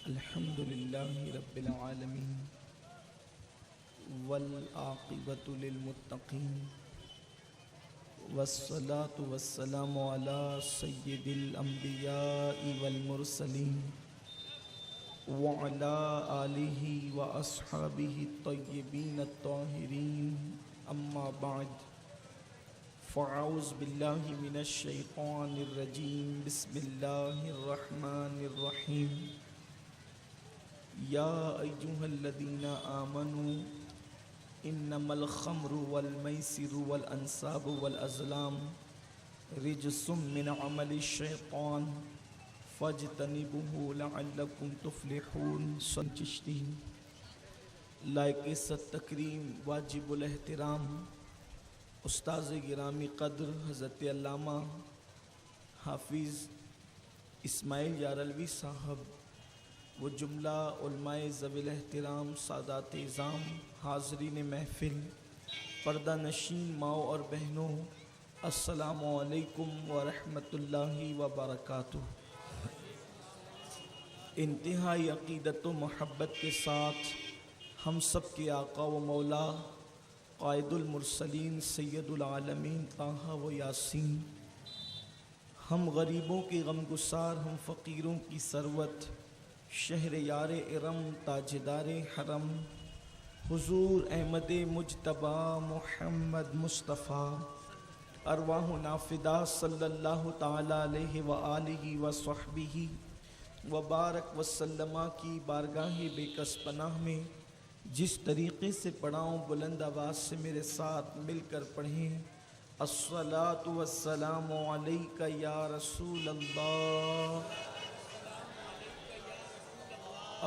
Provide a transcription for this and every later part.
الحمد لله رب العالمين والعاقبة للمتقين والصلاة والسلام على سيد الأنبياء والمرسلين وعلى آله وأصحابه الطيبين الطاهرين أما بعد فأعوذ بالله من الشيطان الرجيم بسم الله الرحمن الرحيم یا ایھا الذین آمنوا انما الخمر والمیسر والانصاب والازلام رجس من عمل الشیطان فاجتنبوہ لعلکم تفلحون چشتی لائق عزت تکریم واجب الاحترام استاذ گرامی قدر حضرت علامہ حافظ اسماعیل یارلوی صاحب، وہ جملہ علماء ذوی الاحترام سادات اعظام، حاضرین محفل، پردہ نشین ماؤں اور بہنوں، السلام علیکم ورحمۃ اللہ وبرکاتہ۔ انتہائی عقیدت و محبت کے ساتھ ہم سب کے آقا و مولا قائد المرسلین سید العالمین طٰہٰ و یاسین، ہم غریبوں کے غم گسار، ہم فقیروں کی ثروت، شہر یار ارم تاجدار حرم، حضور احمد مجتبی محمد مصطفیٰ، ارواح نافدہ صلی اللہ تعالی علیہ وآلہ وصحبہ وبارک وسلم کی بارگاہ بے کس پناہ میں جس طریقے سے پڑھاؤں بلند آواز سے میرے ساتھ مل کر پڑھیں۔ الصلاۃ والسلام علیک یا رسول اللہ،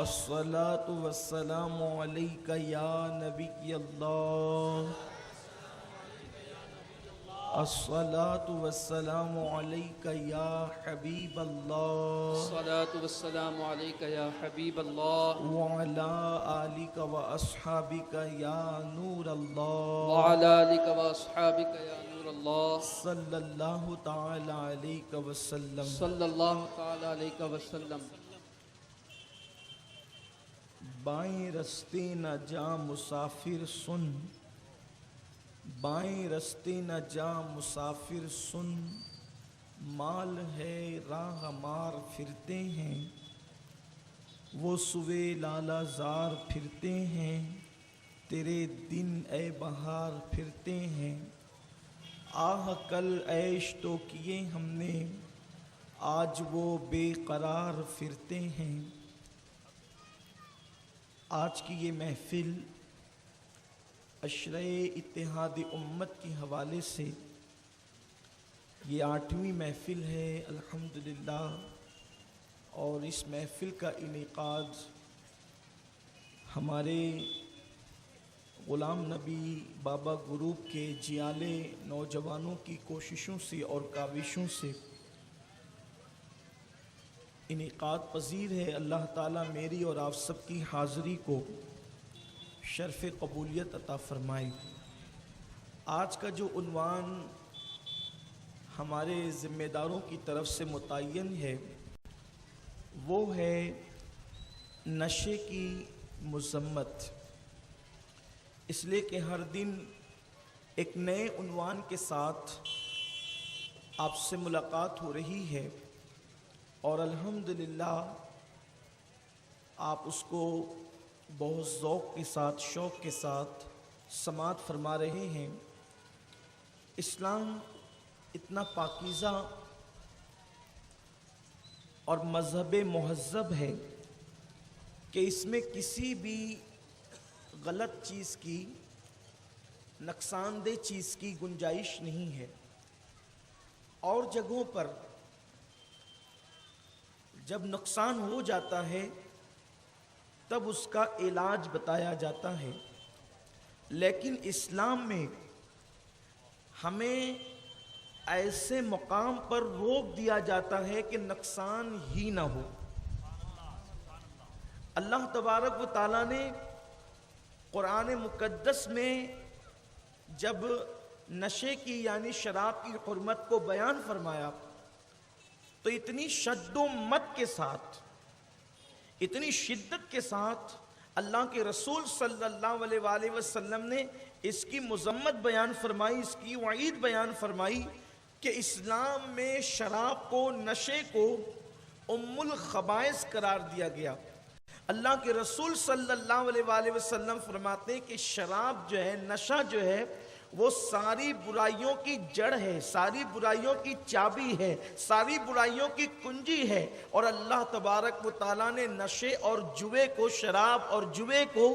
الصلاۃ والسلام علیک یا نبی اللہ، الصلاۃ والسلام علیک یا حبیب اللہ، الصلاة والسلام علیک یا حبیب اللہ، وعلی آلک واصحابک یا نور اللہ، وعلی آلک واصحابک یا نور اللہ، صلی اللہ تعالی علیہ وسلم۔ صلی اللہ تعالی علیہ وسلم۔ بائیں رستے نہ جا مسافر سن، بائیں رستے نہ جا مسافر سن، مال ہے راہ مار پھرتے ہیں، وہ سوے لالا زار پھرتے ہیں، تیرے دن اے بہار پھرتے ہیں، آہ کل عیش تو کیے ہم نے، آج وہ بے قرار پھرتے ہیں۔ آج کی یہ محفل عشرہ اتحاد امت کے حوالے سے یہ 8ویں محفل ہے الحمدللہ، اور اس محفل کا انعقاد ہمارے غلام نبی بابا گروپ کے جیالے نوجوانوں کی کوششوں سے اور کاوشوں سے انعقاد پذیر ہے۔ اللہ تعالیٰ میری اور آپ سب کی حاضری کو شرف قبولیت عطا فرمائے۔ آج کا جو عنوان ہمارے ذمہ داروں کی طرف سے متعین ہے وہ ہے نشے کی مذمت، اس لیے کہ ہر دن ایک نئے عنوان کے ساتھ آپ سے ملاقات ہو رہی ہے، اور الحمدللہ آپ اس کو بہت ذوق کے ساتھ، شوق کے ساتھ سماعت فرما رہے ہیں۔ اسلام اتنا پاکیزہ اور مذہب مہذب ہے کہ اس میں کسی بھی غلط چیز کی، نقصان دہ چیز کی گنجائش نہیں ہے۔ اور جگہوں پر جب نقصان ہو جاتا ہے تب اس کا علاج بتایا جاتا ہے، لیکن اسلام میں ہمیں ایسے مقام پر روک دیا جاتا ہے کہ نقصان ہی نہ ہو۔ اللہ تبارک و تعالیٰ نے قرآن مقدس میں جب نشے کی یعنی شراب کی حرمت کو بیان فرمایا تو اتنی شد و مت کے ساتھ، اتنی شدت کے ساتھ اللہ کے رسول صلی اللہ علیہ وآلہ وسلم نے اس کی مذمت بیان فرمائی، اس کی وعید بیان فرمائی کہ اسلام میں شراب کو، نشے کو ام الخبائث قرار دیا گیا۔ اللہ کے رسول صلی اللہ علیہ وآلہ وسلم فرماتے ہیں کہ شراب جو ہے، نشہ جو ہے، وہ ساری برائیوں کی جڑ ہے، ساری برائیوں کی چابی ہے، ساری برائیوں کی کنجی ہے۔ اور اللہ تبارک و تعالیٰ نے نشے اور جوے کو، شراب اور جوے کو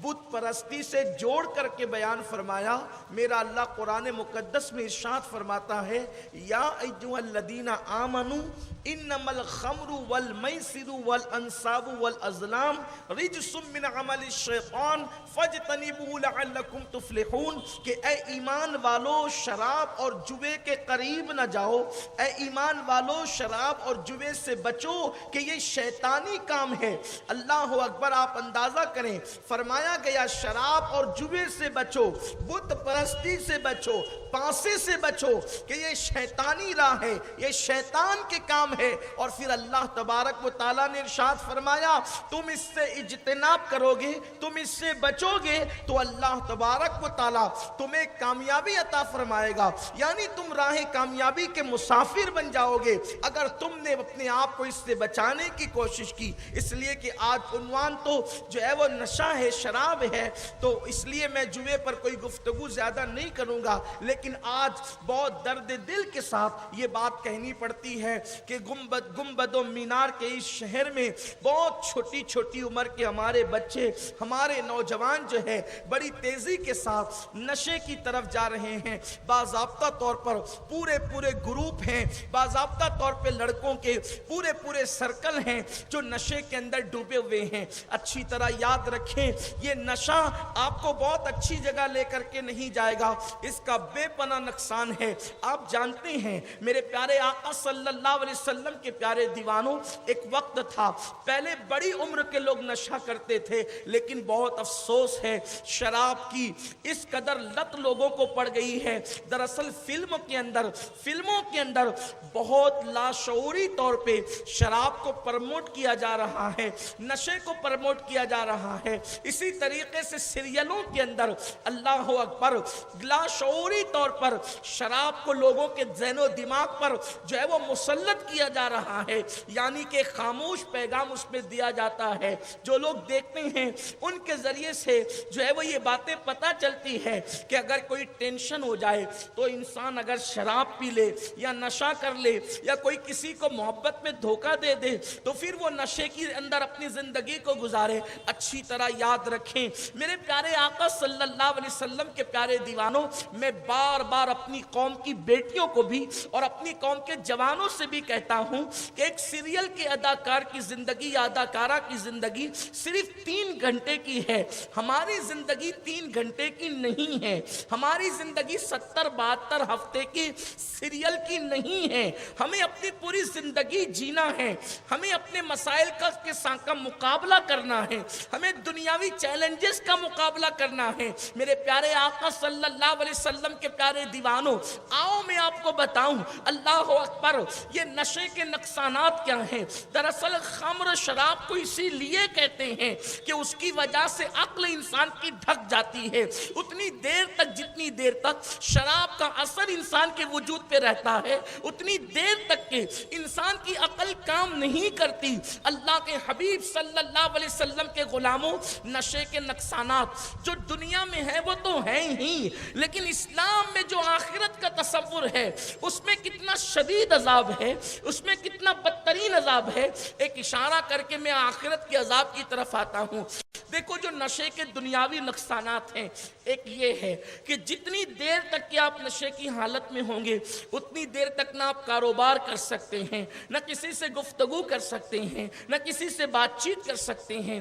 بت پرستی سے جوڑ کر کے بیان فرمایا۔ میرا اللہ قرآن مقدس میں ارشاد فرماتا ہے، یا ایھا الذین آمنوا انما الخمر والمیسر والانصاب والازلام رجس من عمل الشیطان فاجتنبوہ لعلکم تفلحون، کہ اے ایمان والو شراب اور جوے کے قریب نہ جاؤ، اے ایمان والو شراب اور جوے سے بچو کہ یہ شیطانی کام ہے۔ اللہ اکبر، آپ اندازہ کریں، فرمایا گیا شراب اور جوے سے بچو، بت پرستی سے بچو، پانسے سے بچو کہ یہ شیطانی راہ ہے، یہ شیطان کے کام ہے۔ اور پھر اللہ تبارک و تعالیٰ نے ارشاد فرمایا تم اس سے اجتناب کرو گے، تم اس سے بچو گے تو اللہ تبارک و تعالیٰ تمہیں کامیابی عطا فرمائے گا، یعنی تم راہ کامیابی کے مسافر بن جاؤ گے اگر تم نے اپنے آپ کو اس سے بچانے کی کوشش کی۔ اس لیے کہ آج عنوان تو جو ہے وہ نشہ ہے، شراب ہے، تو اس لیے میں جوے پر کوئی گفتگو زیادہ نہیں کروں گا، لیکن آج بہت درد دل کے ساتھ یہ بات کہنی پڑتی ہے کہ گنبد و مینار کے اس شہر میں بہت چھوٹی چھوٹی عمر کے ہمارے بچے، ہمارے نوجوان جو ہے بڑی تیزی کے ساتھ نشے کی طرف جا رہے ہیں۔ باضابطہ طور پر پورے گروپ ہیں، باضابطہ طور پہ لڑکوں کے پورے سرکل ہیں جو نشے کے اندر ڈوبے ہوئے ہیں۔ اچھی طرح یاد رکھیں، یہ نشہ آپ کو بہت اچھی جگہ لے کر کے نہیں جائے گا، اس کا بے پناہ نقصان ہے۔ آپ جانتے ہیں میرے پیارے آقا صلی اللہ علیہ وسلم کے پیارے دیوانوں، ایک وقت تھا پہلے بڑی عمر کے لوگ نشہ کرتے تھے، لیکن بہت افسوس ہے شراب کی اس قدر لت لوگوں کو پڑ گئی ہے۔ دراصل فلموں کے اندر بہت لاشعوری طور پہ شراب کو پرموٹ کیا جا رہا ہے، نشے کو پرموٹ کیا جا رہا ہے۔ اسی طریقے سے سیریلوں کے اندر اللہ اکبر لاشعوری طور پر شراب کو لوگوں کے ذہن و دماغ پر جو ہے وہ مسلط کیا جا رہا ہے، یعنی کہ خاموش پیغام اس میں دیا جاتا ہے۔ جو لوگ دیکھتے ہیں ان کے ذریعے سے جو ہے وہ یہ باتیں پتہ چلتی ہے کہ اگر کوئی ٹینشن ہو جائے تو انسان اگر شراب پی لے یا نشہ کر لے یا کوئی کسی کو محبت میں دھوکہ دے دے تو پھر وہ نشے کے اندر اپنی زندگی کو گزارے۔ اچھی طرح یاد رکھیں میرے پیارے آقا صلی اللہ علیہ وسلم کے پیارے دیوانوں، میں بار بار اپنی قوم کی بیٹیوں کو بھی اور اپنی قوم کے جوانوں سے بھی کہتا ہوں کہ ایک سیریل کے اداکار کی زندگی یا اداکارہ کی زندگی صرف 3 گھنٹے کی ہے، ہماری زندگی 3 گھنٹے کی نہیں ہے، ہماری زندگی 70-72 ہفتے کی سیریل کی نہیں ہے۔ ہمیں اپنی پوری زندگی جینا ہے، ہمیں اپنے مسائل کے ساتھ مقابلہ کرنا ہے، ہمیں دنیاوی چیلنجز کا مقابلہ کرنا ہے۔ میرے پیارے آقا صلی اللہ علیہ وسلم کے پیارے دیوانوں، آؤ میں آپ کو بتاؤں اللہ اکبر یہ نشے کے نقصانات کیا ہیں۔ دراصل خمر شراب کو اسی لیے کہتے ہیں کہ اس کی وجہ سے عقل انسان کی ڈھک جاتی ہے، اتنی دیر تک جتنی دیر تک شراب کا اثر انسان کے وجود پہ رہتا ہے اتنی دیر تک کہ انسان کی عقل کام نہیں کرتی۔ اللہ کے حبیب صلی اللہ علیہ وسلم کے غلاموں، نشے کے نقصانات جو دنیا میں ہے وہ تو ہیں ہی، لیکن اسلام میں جو آخرت کا تصور ہے اس میں کتنا شدید عذاب ہے، اس میں کتنا بدترین عذاب ہے۔ ایک اشارہ کر کے میں آخرت کے عذاب کی طرف آتا ہوں۔ دیکھو جو نشے کے دنیاوی نقصانات ہیں، ایک یہ ہے کہ جتنی دیر تک کہ آپ نشے کی حالت میں ہوں گے اتنی دیر تک نہ آپ کاروبار کر سکتے ہیں، نہ کسی سے گفتگو کر سکتے ہیں، نہ کسی سے بات چیت کر سکتے ہیں۔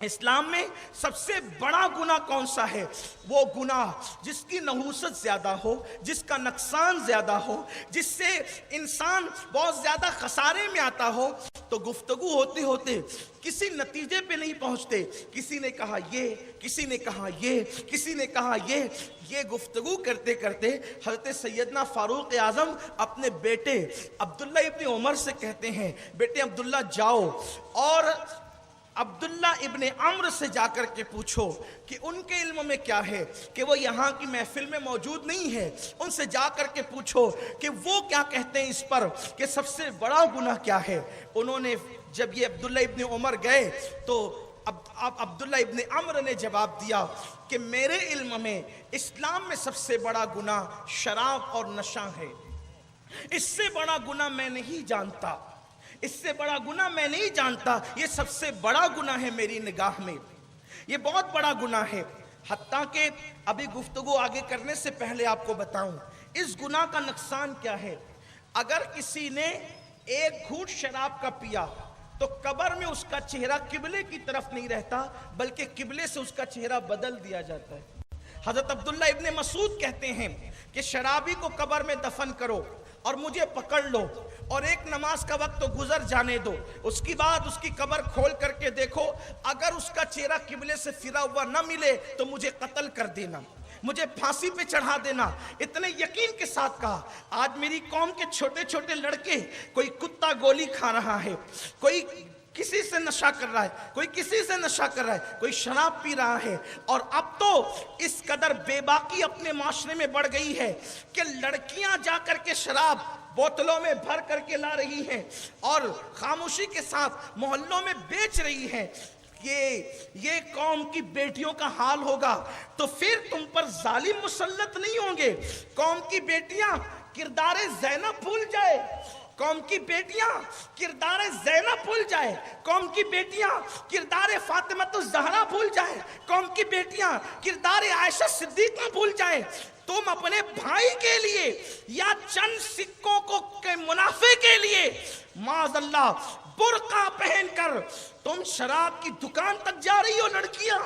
اسلام میں سب سے بڑا گناہ کون سا ہے؟ وہ گناہ جس کی نحوست زیادہ ہو، جس کا نقصان زیادہ ہو، جس سے انسان بہت زیادہ خسارے میں آتا ہو۔ تو گفتگو ہوتے ہوتے کسی نتیجے پہ نہیں پہنچتے، کسی نے کہا یہ، کسی نے کہا یہ، کسی نے کہا یہ گفتگو کرتے کرتے حضرت سیدنا فاروق اعظم اپنے بیٹے عبداللہ ابن عمر سے کہتے ہیں، بیٹے عبداللہ جاؤ اور عبداللہ ابن عمرو سے جا کر کے پوچھو کہ ان کے علم میں کیا ہے، کہ وہ یہاں کی محفل میں موجود نہیں ہے، ان سے جا کر کے پوچھو کہ وہ کیا کہتے ہیں اس پر کہ سب سے بڑا گناہ کیا ہے۔ انہوں نے جب یہ عبداللہ ابن عمر گئے تو عبداللہ ابن عمرو نے جواب دیا کہ میرے علم میں اسلام میں سب سے بڑا گناہ شراب اور نشہ ہے، اس سے بڑا گناہ میں نہیں جانتا، اس سے بڑا گناہ میں نہیں جانتا، یہ سب سے بڑا گناہ ہے میری نگاہ میں، یہ بہت بڑا گناہ ہے۔ حتیٰ کہ ابھی گفتگو آگے کرنے سے پہلے آپ کو بتاؤں اس گناہ کا نقصان کیا ہے۔ اگر کسی نے ایک گھونٹ شراب کا پیا تو قبر میں اس کا چہرہ قبلے کی طرف نہیں رہتا، بلکہ قبلے سے اس کا چہرہ بدل دیا جاتا ہے۔ حضرت عبداللہ ابن مسعود کہتے ہیں کہ شرابی کو قبر میں دفن کرو اور مجھے پکڑ لو اور ایک نماز کا وقت تو گزر جانے دو، اس کی بعد اس کی قبر کھول کر کے دیکھو، اگر اس کا چہرہ قبلے سے پھرا ہوا نہ ملے تو مجھے قتل کر دینا، مجھے پھانسی پہ چڑھا دینا۔ اتنے یقین کے ساتھ کہا۔ آج میری قوم کے چھوٹے چھوٹے لڑکے، کوئی کتا گولی کھا رہا ہے، کوئی کسی سے نشہ کر رہا ہے، کوئی کسی سے نشہ کر رہا ہے، کوئی شراب پی رہا ہے، اور اب تو اس قدر بے باکی اپنے معاشرے میں بڑھ گئی ہے کہ لڑکیاں جا کر کے شراب بوتلوں میں بھر کر کے لا رہی ہیں اور خاموشی کے ساتھ محلوں میں بیچ رہی ہیں۔ یہ قوم کی بیٹیوں کا حال ہوگا تو پھر تم پر ظالم مسلط نہیں ہوں گے۔ قوم کی بیٹیاں کردار زینب بھول جائے، قوم کی بیٹیاں کردار زینب بھول جائے، قوم کی بیٹیاں کردار فاطمہ الزہرا بھول جائے، قوم کی بیٹیاں کردار عائشہ صدیقہ بھول جائیں، تم اپنے بھائی کے لیے یا چند سکوں کے منافع کے لیے معاذ اللہ برقع پہن کر تم شراب کی دکان تک جا رہی ہو لڑکیاں۔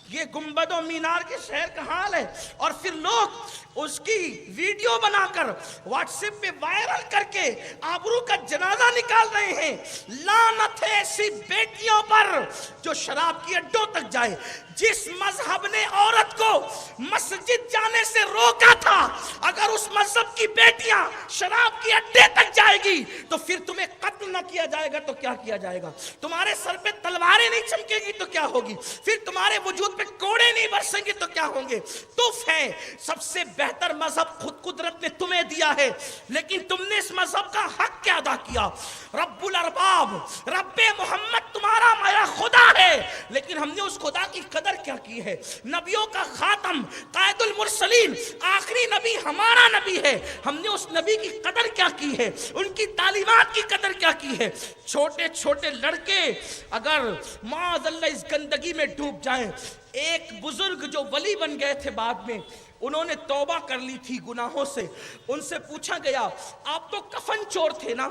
یہ گنبد و مینار کے شہر کا حال ہے، اور پھر لوگ اس کی ویڈیو بنا کر واٹس ایپ پہ وائرل کر کے آبرو کا جنازہ نکال رہے ہیں۔ لعنت ہے ایسی بیٹیوں پر جو شراب کی اڈوں تک جائے۔ جس مذہب نے عورت کو مسجد جانے سے روکا تھا، اگر اس مذہب کی بیٹیاں شراب کی اڈے تک جائے گی تو پھر تمہیں قتل نہ کیا جائے گا تو کیا کیا جائے گا؟ تمہارے سر پہ تلواریں نہیں چمکے گی تو کیا ہوگی؟ پھر تمہارے وجود پہ کوڑے نہیں برسیں گے تو کیا ہوں گے؟ تف ہے، سب سے بہتر مذہب خود قدرت نے تمہیں دیا ہے، لیکن تم نے اس مذہب کا حق کیا ادا کیا؟ رب الارباب، رب محمد تمہارا میرا خدا ہے، لیکن ہم نے اس خدا کی قدر کیا کی ہے؟ نبیوں کا خاتم، قائد المرسلین، آخری نبی ہمارا نبی ہے، ہم نے اس نبی کی قدر کیا کی ہے؟ ان کی تعلیمات کی قدر کیا کی ہے؟ چھوٹے چھوٹے لڑکے اگر معاذ اللہ اس گندگی میں ڈوب جائیں۔ ایک بزرگ جو ولی بن گئے تھے بعد میں، انہوں نے توبہ کر لی تھی گناہوں سے، ان سے پوچھا گیا آپ تو کفن چور تھے نا،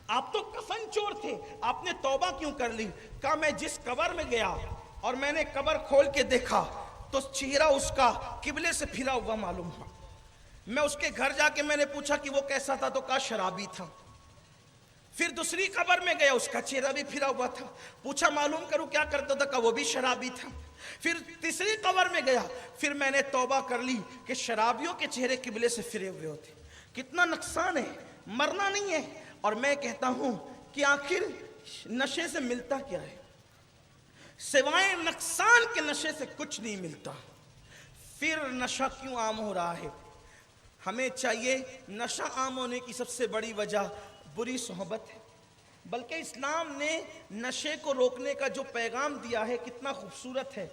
آپ تو کفن چور تھے، آپ نے توبہ کیوں کر لی؟ کہا میں جس قبر میں گیا اور میں نے قبر کھول کے دیکھا تو چہرہ اس کا قبلے سے پھرا ہوا معلوم ہوا۔ میں اس کے گھر جا کے میں نے پوچھا کہ وہ کیسا تھا تو کہا شرابی تھا۔ پھر دوسری قبر میں گیا، اس کا چہرہ بھی پھرا ہوا تھا، پوچھا معلوم کروں کیا کرتا تھا، کہا وہ بھی شرابی تھا۔ پھر تیسری قبر میں گیا، پھر میں نے توبہ کر لی کہ شرابیوں کے چہرے قبلے سے پھرے ہوئے ہوتے۔ کتنا نقصان ہے، مرنا نہیں ہے۔ اور میں کہتا ہوں کہ آخر نشے سے ملتا کیا ہے؟ سوائے نقصان کے نشے سے کچھ نہیں ملتا۔ پھر نشہ کیوں عام ہو رہا ہے؟ ہمیں چاہیے، نشہ عام ہونے کی سب سے بڑی وجہ بری صحبت ہے، بلکہ اسلام نے نشے کو روکنے کا جو پیغام دیا ہے کتنا خوبصورت ہے۔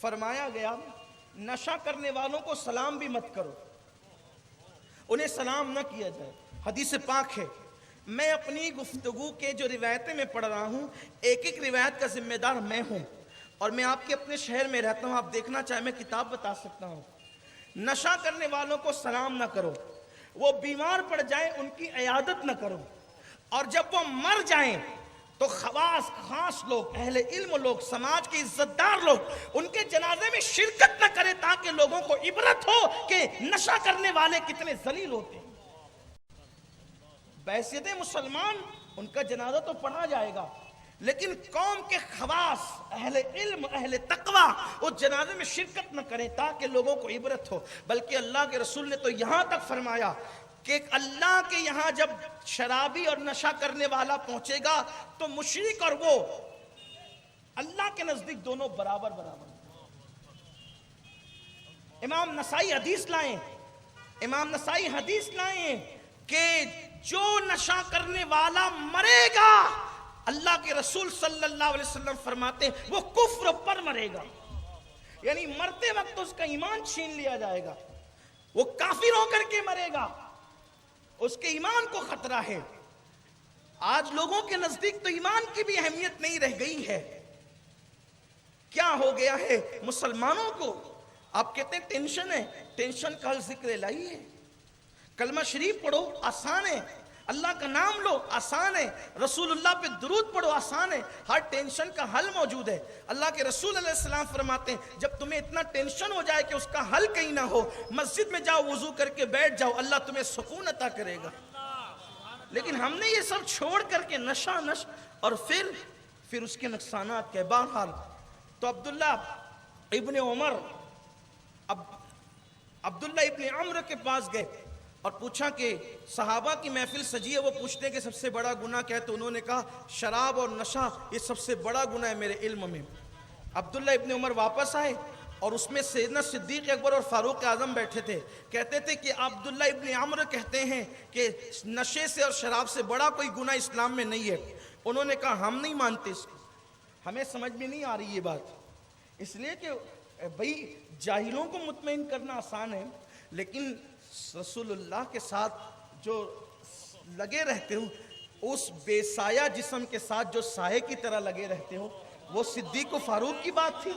فرمایا گیا نشہ کرنے والوں کو سلام بھی مت کرو، انہیں سلام نہ کیا جائے، حدیث پاک ہے۔ میں اپنی گفتگو کے جو روایتیں میں پڑھ رہا ہوں، ایک ایک روایت کا ذمہ دار میں ہوں، اور میں آپ کے اپنے شہر میں رہتا ہوں، آپ دیکھنا چاہیں میں کتاب بتا سکتا ہوں۔ نشہ کرنے والوں کو سلام نہ کرو، وہ بیمار پڑ جائیں ان کی عیادت نہ کرو، اور جب وہ مر جائیں تو خواص خاص لوگ، اہل علم لوگ، سماج کے عزت دار لوگ ان کے جنازے میں شرکت نہ کریں تاکہ لوگوں کو عبرت ہو کہ نشہ کرنے والے کتنے ذلیل ہوتے ہیں۔ بحیثیت مسلمان ان کا جنازہ تو پڑھا جائے گا، لیکن قوم کے خواص، اہل علم، اہل تقوی اس جنازے میں شرکت نہ کریں تاکہ لوگوں کو عبرت ہو۔ بلکہ اللہ کے رسول نے تو یہاں تک فرمایا کہ اللہ کے یہاں جب شرابی اور نشہ کرنے والا پہنچے گا تو مشرک اور وہ اللہ کے نزدیک دونوں برابر برابر۔ امام نسائی حدیث لائیں کہ جو نشہ کرنے والا مرے گا، اللہ کے رسول صلی اللہ علیہ وسلم فرماتے ہیں وہ کفر پر مرے گا، یعنی مرتے وقت اس کا ایمان چھین لیا جائے گا، وہ کافر ہو کر کے مرے گا، اس کے ایمان کو خطرہ ہے۔ آج لوگوں کے نزدیک تو ایمان کی بھی اہمیت نہیں رہ گئی ہے۔ کیا ہو گیا ہے مسلمانوں کو؟ آپ کہتے ہیں ٹینشن ہے، ٹینشن کا حل ذکر الہی ہے۔ کلمہ شریف پڑھو آسان ہے، اللہ کا نام لو آسان ہے، رسول اللہ پہ درود پڑھو آسان ہے، ہر ٹینشن کا حل موجود ہے۔ اللہ کے رسول علیہ السلام فرماتے ہیں جب تمہیں اتنا ٹینشن ہو جائے کہ اس کا حل کہیں نہ ہو، مسجد میں جاؤ، وضو کر کے بیٹھ جاؤ، اللہ تمہیں سکون عطا کرے گا۔ لیکن ہم نے یہ سب چھوڑ کر کے نشہ اور پھر اس کے نقصانات کے بہرحال تو عبداللہ ابن عمرو کے پاس گئے اور پوچھا کہ صحابہ کی محفل سجی ہے، وہ پوچھتے ہیں کہ سب سے بڑا گناہ کیا ہے؟ تو انہوں نے کہا شراب اور نشہ یہ سب سے بڑا گناہ ہے میرے علم میں۔ عبداللہ ابن عمر واپس آئے اور اس میں سیدنا صدیق اکبر اور فاروق اعظم بیٹھے تھے، کہتے تھے کہ عبداللہ ابن عمر کہتے ہیں کہ نشے سے اور شراب سے بڑا کوئی گناہ اسلام میں نہیں ہے۔ انہوں نے کہا ہم نہیں مانتے اس کو، ہمیں سمجھ میں نہیں آ رہی یہ بات، اس لیے کہ بھئی جاہلوں کو مطمئن کرنا آسان ہے، لیکن رسول اللہ کے ساتھ جو لگے رہتے ہو، اس بے سایہ جسم کے ساتھ جو سائے کی طرح لگے رہتے ہو، وہ صدیق و فاروق کی بات تھی،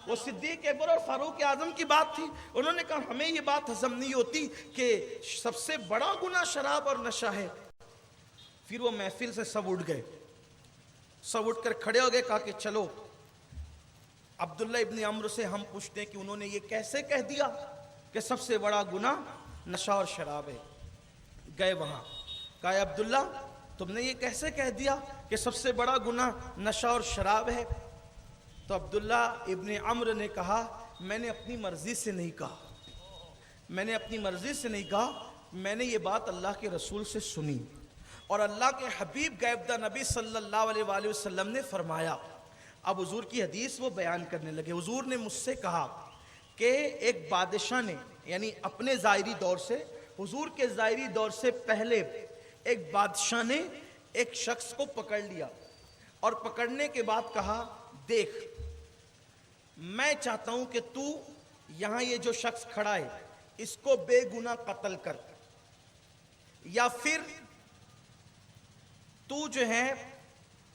وہ صدیق اکبر اور فاروق اعظم کی بات تھی۔ انہوں نے کہا ہمیں یہ بات ہضم نہیں ہوتی کہ سب سے بڑا گناہ شراب اور نشہ ہے۔ پھر وہ محفل سے سب اٹھ گئے، سب اٹھ کر کھڑے ہو گئے، کہا کہ چلو عبداللہ ابن عمرو سے ہم پوچھتے ہیں کہ انہوں نے یہ کیسے کہہ دیا کہ سب سے بڑا گناہ نشہ اور شراب ہے۔ گئے وہاں، کہا عبداللہ تم نے یہ کیسے کہہ دیا کہ سب سے بڑا گناہ نشہ اور شراب ہے؟ تو عبداللہ ابن عمرو نے کہا میں نے اپنی مرضی سے نہیں کہا، میں نے اپنی مرضی سے نہیں کہا، میں نے یہ بات اللہ کے رسول سے سنی اور اللہ کے حبیب غیبدہ نبی صلی اللہ علیہ وآلہ وسلم نے فرمایا۔ اب حضور کی حدیث وہ بیان کرنے لگے۔ حضور نے مجھ سے کہا کہ ایک بادشاہ نے، یعنی اپنے ظاہری دور سے، حضور کے ظاہری دور سے پہلے ایک بادشاہ نے ایک شخص کو پکڑ لیا اور پکڑنے کے بعد کہا دیکھ میں چاہتا ہوں کہ تو یہاں یہ جو شخص کھڑا ہے اس کو بے گناہ قتل کر، یا پھر تو جو ہے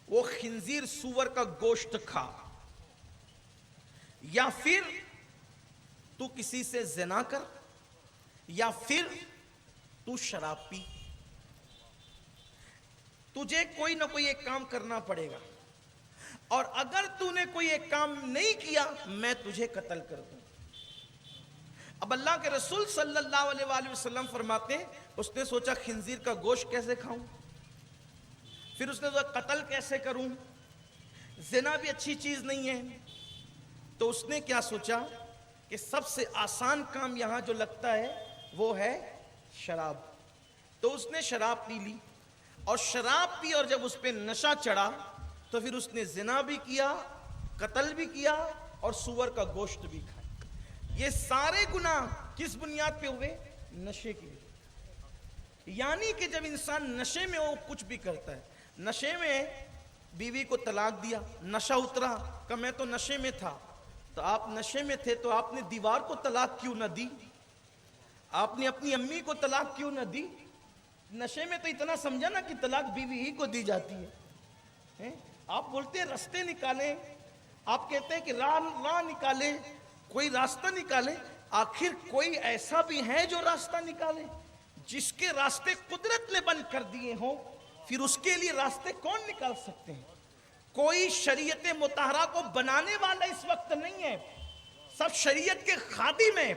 وہ خنزیر سور کا گوشت کھا، یا پھر تو کسی سے زنا کر، یا پھر تو شراب پی، تجھے کوئی نہ کوئی ایک کام کرنا پڑے گا، اور اگر تو نے کوئی ایک کام نہیں کیا میں تجھے قتل کر دوں۔ اب اللہ کے رسول صلی اللہ علیہ وآلہ وسلم فرماتے ہیں اس نے سوچا خنزیر کا گوشت کیسے کھاؤں، پھر اس نے سوچا قتل کیسے کروں، زنا بھی اچھی چیز نہیں ہے، تو اس نے کیا سوچا کہ سب سے آسان کام یہاں جو لگتا ہے وہ ہے شراب، تو اس نے شراب پی لی، اور شراب پی اور جب اس پہ نشہ چڑھا تو پھر اس نے زنا بھی کیا، قتل بھی کیا اور سور کا گوشت بھی کھایا۔ یہ سارے گناہ کس بنیاد پہ ہوئے؟ نشے کی۔ یعنی کہ جب انسان نشے میں وہ کچھ بھی کرتا ہے، نشے میں بیوی کو طلاق دیا، نشہ اترا کہ میں تو نشے میں تھا، تو آپ نشے میں تھے تو آپ نے دیوار کو طلاق کیوں نہ دی؟ آپ نے اپنی امی کو طلاق کیوں نہ دی؟ نشے میں تو اتنا سمجھا نا کہ طلاق بیوی ہی کو دی جاتی ہے۔ آپ بولتے ہیں رستے نکالیں، آپ کہتے ہیں کہ راہ نکالیں، کوئی راستہ نکالیں، آخر کوئی ایسا بھی ہے جو راستہ نکالے؟ جس کے راستے قدرت نے بند کر دیے ہوں پھر اس کے لیے راستے کون نکال سکتے ہیں؟ کوئی شریعت مطہرہ کو بنانے والا اس وقت نہیں ہے، سب شریعت کے خادم ہیں،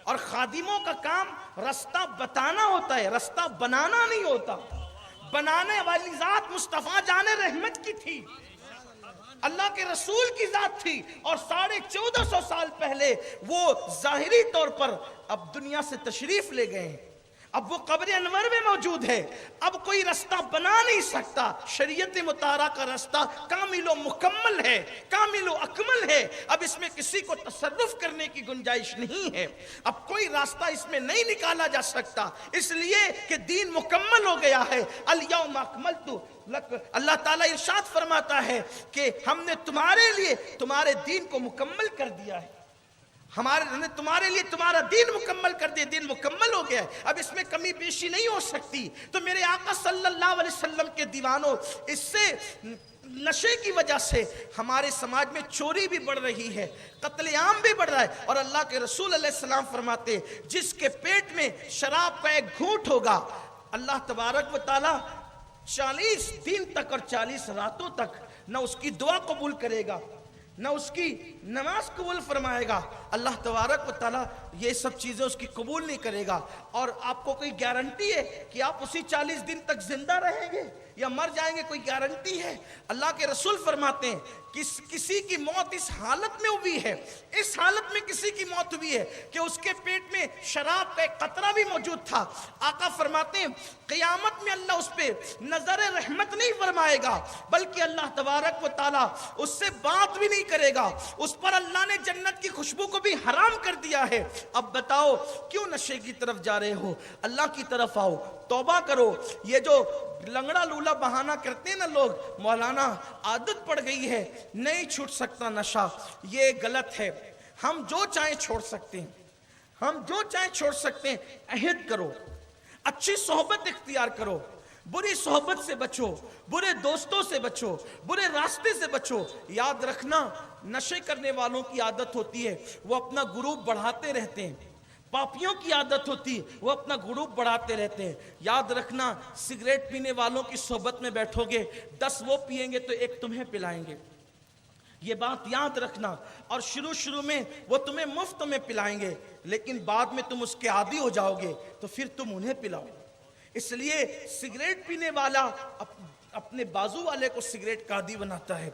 اور خادموں کا کام رستہ بتانا ہوتا ہے، رستہ بنانا نہیں ہوتا۔ بنانے والی ذات مصطفیٰ جان رحمت کی تھی، اللہ کے رسول کی ذات تھی، اور 1450 سال پہلے وہ ظاہری طور پر اب دنیا سے تشریف لے گئے ہیں، اب وہ قبر انور میں موجود ہے، اب کوئی رستہ بنا نہیں سکتا۔ شریعت مطہرہ کا رستہ کامل و مکمل ہے، کامل و اکمل ہے، اب اس میں کسی کو تصرف کرنے کی گنجائش نہیں ہے، اب کوئی راستہ اس میں نہیں نکالا جا سکتا، اس لیے کہ دین مکمل ہو گیا ہے۔ الیوم اکملت لک، اللہ تعالیٰ ارشاد فرماتا ہے کہ ہم نے تمہارے لیے تمہارے دین کو مکمل کر دیا ہے، ہم نے تمہارے لیے تمہارا دین مکمل کر دیا، دین مکمل ہو گیا ہے، اب اس میں کمی بیشی نہیں ہو سکتی۔ تو میرے آقا صلی اللہ علیہ وسلم کے دیوانوں، اس سے نشے کی وجہ سے ہمارے سماج میں چوری بھی بڑھ رہی ہے، قتل عام بھی بڑھ رہا ہے، اور اللہ کے رسول علیہ السلام فرماتے جس کے پیٹ میں شراب کا ایک گھونٹ ہوگا، اللہ تبارک و تعالی 40 دن تک اور 40 راتوں تک نہ اس کی دعا قبول کرے گا، نہ اس کی نماز قبول فرمائے گا، اللہ تبارک و تعالیٰ یہ سب چیزیں اس کی قبول نہیں کرے گا۔ اور آپ کو کوئی گارنٹی ہے کہ آپ اسی 40 دن تک زندہ رہیں گے یا مر جائیں گے؟ کوئی گارنٹی ہے؟ اللہ کے رسول فرماتے ہیں کسی کی موت اس حالت میں ہوئی ہے، اس حالت میں کسی کی موت ہوئی ہے کہ اس کے پیٹ میں شراب کا ایک قطرہ بھی موجود تھا۔ آقا فرماتے ہیں قیامت میں اللہ اس پہ نظر رحمت نہیں فرمائے گا، بلکہ اللہ تبارک و تعالیٰ اس سے بات بھی نہیں کرے گا، اس پر اللہ نے جنت کی خوشبو کو بھی حرام کر دیا ہے۔ اب بتاؤ کیوں نشے کی طرف جا رہے ہو؟ اللہ کی طرف آؤ، توبہ کرو۔ یہ جو لنگڑا لولا بہانہ کرتے ہیں نا لوگ، مولانا عادت پڑ گئی ہے، نہیں چھوٹ سکتا نشہ، یہ غلط ہے۔ ہم جو چاہیں چھوڑ سکتے ہیں، ہم جو چاہیں چھوڑ سکتے ہیں۔ عہد کرو، اچھی صحبت اختیار کرو، بری صحبت سے بچو، برے دوستوں سے بچو، برے راستے سے بچو۔ یاد رکھنا نشے کرنے والوں کی عادت ہوتی ہے وہ اپنا گروپ بڑھاتے رہتے ہیں، پاپیوں کی عادت ہوتی ہے وہ اپنا گروپ بڑھاتے رہتے ہیں۔ یاد رکھنا سگریٹ پینے والوں کی صحبت میں بیٹھو گے، 10 وہ پیئیں گے تو ایک تمہیں پلائیں گے، یہ بات یاد رکھنا۔ اور شروع میں وہ تمہیں مفت میں پلائیں گے، لیکن بعد میں تم اس کے عادی ہو جاؤ گے تو پھر تم انہیں پلاؤ۔ اس لیے سگریٹ پینے والا اپنے بازو والے کو سگریٹ کا عادی بناتا ہے۔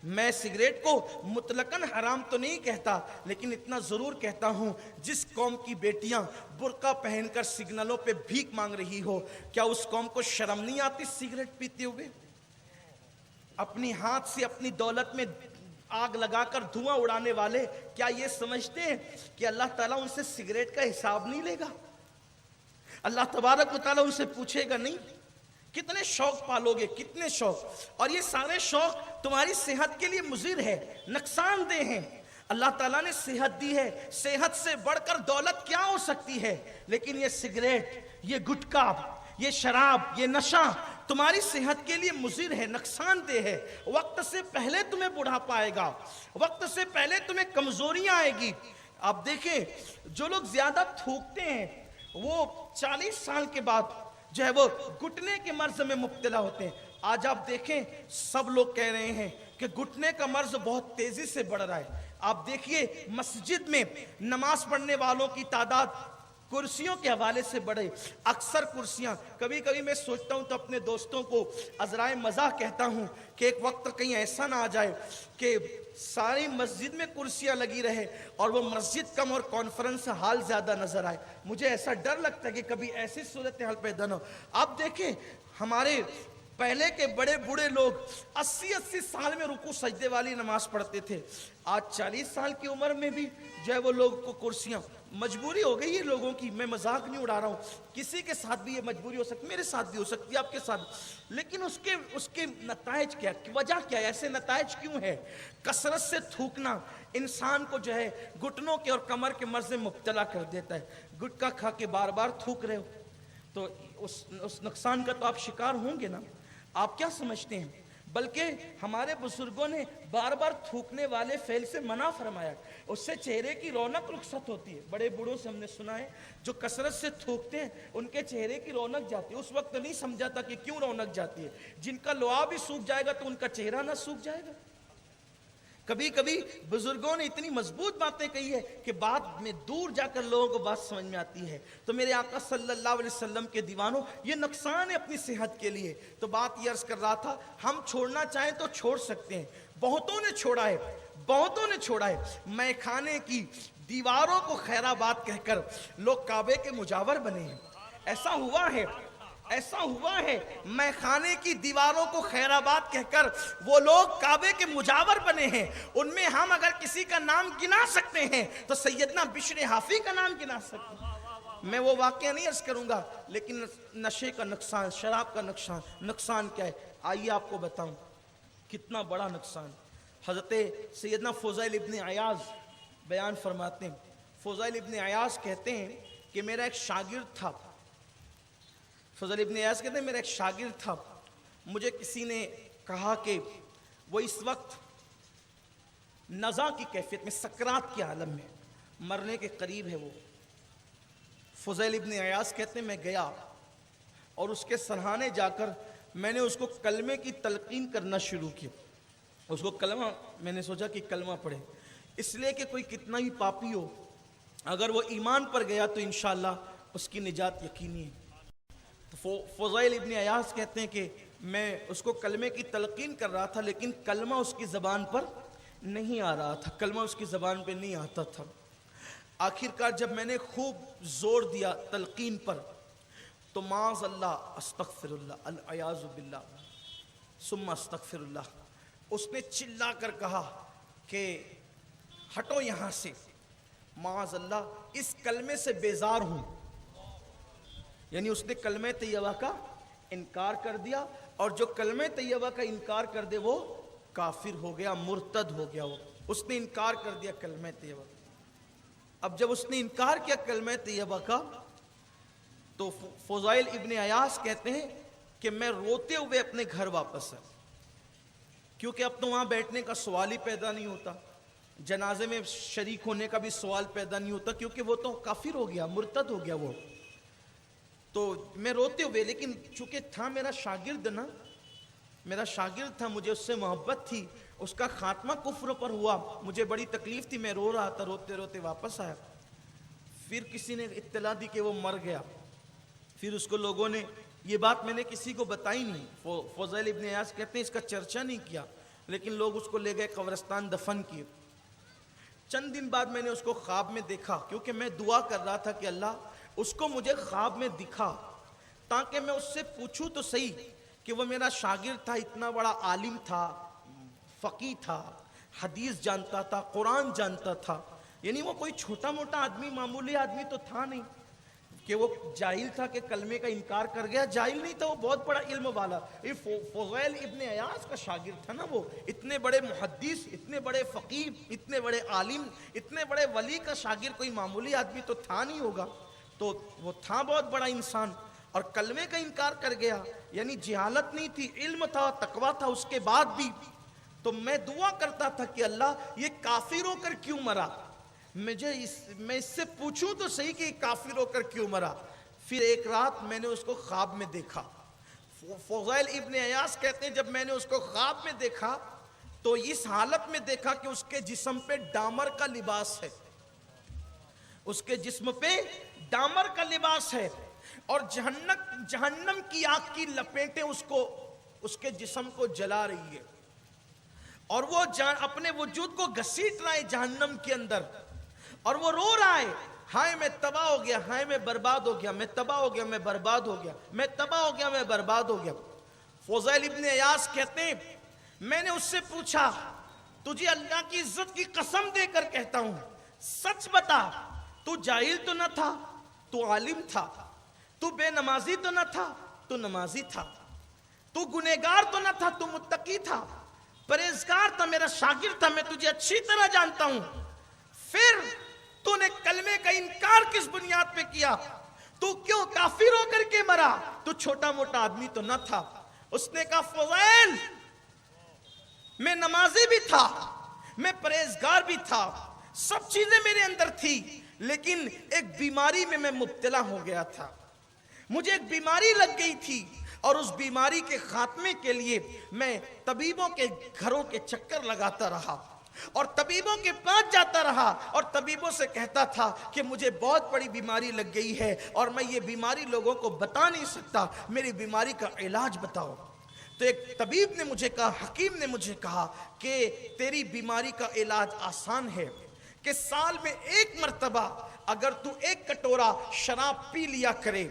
میں سگریٹ کو مطلقاً حرام تو نہیں کہتا، لیکن اتنا ضرور کہتا ہوں جس قوم کی بیٹیاں برقع پہن کر سگنلوں پہ بھیک مانگ رہی ہو، کیا اس قوم کو شرم نہیں آتی سگریٹ پیتے ہوئے؟ اپنی ہاتھ سے اپنی دولت میں آگ لگا کر دھواں اڑانے والے کیا یہ سمجھتے ہیں کہ اللہ تعالیٰ ان سے سگریٹ کا حساب نہیں لے گا؟ اللہ تبارک و تعالیٰ ان سے پوچھے گا نہیں؟ کتنے شوق پالو گے، کتنے شوق، اور یہ سارے شوق تمہاری صحت کے لیے مضر ہے، نقصان دہ ہیں۔ اللہ تعالیٰ نے صحت دی ہے، صحت سے بڑھ کر دولت کیا ہو سکتی ہے؟ لیکن یہ سگریٹ، یہ گٹکا، یہ شراب، یہ نشہ تمہاری صحت کے لیے مضر ہے، نقصان دہ ہے۔ وقت سے پہلے تمہیں بڑھاپا آئے گا، وقت سے پہلے تمہیں کمزوریاں آئے گی۔ آپ دیکھیں جو لوگ زیادہ تھوکتے ہیں وہ 40 سال کے بعد جو ہے وہ گھٹنے کے مرض میں مبتلا ہوتے ہیں۔ آج آپ دیکھیں سب لوگ کہہ رہے ہیں کہ گھٹنے کا مرض بہت تیزی سے بڑھ رہا ہے۔ آپ دیکھیے مسجد میں نماز پڑھنے والوں کی تعداد کرسیوں کے حوالے سے بڑھے، اکثر کرسیاں، کبھی کبھی میں سوچتا ہوں تو اپنے دوستوں کو عذرائے مزاح کہتا ہوں کہ ایک وقت کہیں ایسا نہ آ جائے کہ ساری مسجد میں کرسیاں لگی رہے اور وہ مسجد کم اور کانفرنس ہال زیادہ نظر آئے۔ مجھے ایسا ڈر لگتا ہے کہ کبھی ایسی صورتحال پیدا نہ ہو۔ آپ دیکھیں ہمارے پہلے کے بڑے بوڑھے لوگ 80 سال میں رکوع سجدے والی نماز پڑھتے تھے، آج 40 سال کی عمر میں بھی جو ہے وہ لوگ کو کرسیاں، مجبوری ہو گئی ہے لوگوں کی۔ میں مذاق نہیں اڑا رہا ہوں، کسی کے ساتھ بھی یہ مجبوری ہو سکتی، میرے ساتھ بھی ہو سکتی ہے، آپ کے ساتھ، لیکن اس کے نتائج کیا، وجہ کیا ہے؟ ایسے نتائج کیوں ہے؟ کثرت سے تھوکنا انسان کو جو ہے گھٹنوں کے اور کمر کے مرض میں مبتلا کر دیتا ہے۔ گٹکا کھا کے بار بار تھوک رہے ہو تو اس نقصان کا تو آپ شکار ہوں گے نا۔ آپ کیا سمجھتے ہیں بلکہ ہمارے بزرگوں نے بار بار تھوکنے والے فعل سے منع فرمایا، اس سے چہرے کی رونق رخصت ہوتی ہے۔ بڑے بوڑھوں سے ہم نے سنا ہے جو کثرت سے تھوکتے ہیں ان کے چہرے کی رونق جاتی ہے۔ اس وقت نہیں سمجھا تھا کہ کیوں رونق جاتی ہے، جن کا لعاب ہی سوکھ جائے گا تو ان کا چہرہ نہ سوکھ جائے گا۔ کبھی کبھی بزرگوں نے اتنی مضبوط باتیں کہی ہے کہ بعد میں دور جا کر لوگوں کو بات سمجھ میں آتی ہے۔ تو میرے آقا صلی اللہ علیہ وسلم کے دیوانوں، یہ نقصان ہے اپنی صحت کے لیے۔ تو بات یہ عرض کر رہا تھا، ہم چھوڑنا چاہیں تو چھوڑ سکتے ہیں، بہتوں نے چھوڑا ہے، بہتوں نے چھوڑا ہے۔ میں کھانے کی دیواروں کو خیرآباد کہہ کر لوگ کعبے کے مجاور بنے ہیں، ایسا ہوا ہے، ایسا ہوا ہے۔ میں خانے کی دیواروں کو خیرآباد کہہ کر وہ لوگ کعبے کے مجاور بنے ہیں۔ ان میں ہم اگر کسی کا نام گنا سکتے ہیں تو سیدنا بشر حافی کا نام گنا سکتے ہیں۔ میں وہ واقعہ نہیں عرض کروں گا، لیکن نشے کا نقصان، شراب کا نقصان کیا ہے آئیے آپ کو بتاؤں، کتنا بڑا نقصان۔ حضرت سیدنا فضیل ابن عیاض بیان فرماتے ہیں، فضیل ابن عیاض کہتے ہیں کہ میرا ایک شاگرد تھا، فضل ابن عیاض کہتے ہیں میرا ایک شاگرد تھا، مجھے کسی نے کہا کہ وہ اس وقت نزع کی کیفیت میں، سکرات کے عالم میں، مرنے کے قریب ہے وہ۔ فضیل ابن عیاض کہتے ہیں میں گیا اور اس کے سرہانے جا کر میں نے اس کو کلمے کی تلقین کرنا شروع کی۔ اس کو کلمہ، میں نے سوچا کہ کلمہ پڑھے، اس لیے کہ کوئی کتنا ہی پاپی ہو اگر وہ ایمان پر گیا تو انشاءاللہ اس کی نجات یقینی ہے۔ فضیل ابن عیاض کہتے ہیں کہ میں اس کو کلمے کی تلقین کر رہا تھا، لیکن کلمہ اس کی زبان پر نہیں آ رہا تھا، کلمہ اس کی زبان پہ نہیں آتا تھا۔ آخر کار جب میں نے خوب زور دیا تلقین پر تو معاذ اللہ، استغفر اللہ، العیاذ باللہ، ثم استغفر اللہ، اس نے چلا کر کہا کہ ہٹو یہاں سے، معاذ اللہ، اس کلمے سے بیزار ہوں۔ یعنی اس نے کلمہ طیبہ کا انکار کر دیا، اور جو کلمہ طیبہ کا انکار کر دے وہ کافر ہو گیا، مرتد ہو گیا، وہ اس نے انکار کر دیا کلمہ طیبہ۔ اب جب اس نے انکار کیا کلمہ طیبہ کا تو فضیل ابن عیاض کہتے ہیں کہ میں روتے ہوئے اپنے گھر واپس آیا، کیونکہ اب تو وہاں بیٹھنے کا سوال ہی پیدا نہیں ہوتا، جنازے میں شریک ہونے کا بھی سوال پیدا نہیں ہوتا، کیونکہ وہ تو کافر ہو گیا، مرتد ہو گیا وہ۔ تو میں روتے ہوئے، لیکن چونکہ تھا میرا شاگرد نا، میرا شاگرد تھا، مجھے اس سے محبت تھی، اس کا خاتمہ کفر پر ہوا، مجھے بڑی تکلیف تھی، میں رو رہا تھا، روتے روتے واپس آیا۔ پھر کسی نے اطلاع دی کہ وہ مر گیا، پھر اس کو لوگوں نے، یہ بات میں نے کسی کو بتائی نہیں، فضیل ابن عیاض کہتے ہیں اس کا چرچہ نہیں کیا، لیکن لوگ اس کو لے گئے قبرستان دفن کیے۔ چند دن بعد میں نے اس کو خواب میں دیکھا، کیونکہ میں دعا کر رہا تھا کہ اللہ اس کو مجھے خواب میں دکھا تاکہ میں اس سے پوچھوں تو صحیح کہ وہ میرا شاگرد تھا، اتنا بڑا عالم تھا، فقیہ تھا، حدیث جانتا تھا، قرآن جانتا تھا، یعنی وہ کوئی چھوٹا موٹا آدمی، معمولی آدمی تو تھا نہیں کہ وہ جاہل تھا کہ کلمے کا انکار کر گیا، جاہل نہیں تھا، وہ بہت بڑا علم والا۔ یہ فضیل ابن عیاض کا شاگرد تھا نا، وہ اتنے بڑے محدث، اتنے بڑے فقیہ، اتنے بڑے عالم، اتنے بڑے ولی کا شاگرد کوئی معمولی آدمی تو تھا نہیں ہوگا، تو وہ تھا بہت بڑا انسان، اور کلمے کا انکار کر گیا، یعنی جہالت نہیں تھی، علم تھا، تقویٰ تھا اس کے بعد بھی۔ تو میں دعا کرتا تھا کہ اللہ یہ کافر ہو کر کیوں مرا، میں اس سے پوچھوں تو صحیح کہ کافر ہو کر کیوں مرا۔ پھر ایک رات میں نے اس کو خواب میں دیکھا۔ فضیل ابن عیاض کہتے ہیں جب میں نے اس کو خواب میں دیکھا تو اس حالت میں دیکھا کہ اس کے جسم پہ ڈامر کا لباس ہے، اس کے جسم پہ ڈامر کا لباس ہے، اور جہنم کی آگ کی لپیٹیں اس کے جسم کو جلا رہی ہے، اور وہ اپنے وجود کو گھسیٹ رہا ہے جہنم کے اندر، اور وہ رو رہا ہے، ہائے میں تباہ ہو گیا، ہائے میں برباد ہو گیا، میں تباہ ہو گیا، میں برباد ہو گیا، میں تباہ ہو گیا، میں برباد ہو گیا۔ فضیل ابن عیاض کہتے ہیں میں نے اس سے پوچھا تجھے اللہ کی عزت کی قسم دے کر کہتا ہوں سچ بتا، تو جاہل تو نہ تھا، تو عالم تھا، تو بے نمازی تو نہ تھا، تو نمازی تھا، تو گنہگار تو نہ تھا، تو متقی تھا، پرہیزگار تھا، میرا شاگرد تھا، میں تجھے اچھی طرح جانتا ہوں، پھر تو نے کلمے کا انکار کس بنیاد پہ کیا، تو کیوں کافر ہو کر کے مرا، تو چھوٹا موٹا آدمی تو نہ تھا۔ اس نے کہا فضیل میں نمازی بھی تھا، میں پرہیزگار بھی تھا، سب چیزیں میرے اندر تھی، لیکن ایک بیماری میں مبتلا ہو گیا تھا. مجھے ایک بیماری لگ گئی تھی اور اس بیماری کے خاتمے کے لیے میں طبیبوں کے گھروں کے چکر لگاتا رہا اور طبیبوں کے پاس جاتا رہا اور طبیبوں سے کہتا تھا کہ مجھے بہت بڑی بیماری لگ گئی ہے اور میں یہ بیماری لوگوں کو بتا نہیں سکتا، میری بیماری کا علاج بتاؤ. تو ایک طبیب نے مجھے کہا، حکیم نے مجھے کہا کہ تیری بیماری کا علاج آسان ہے کہ سال میں ایک مرتبہ اگر تو 1 کٹورا شراب پی لیا کرے،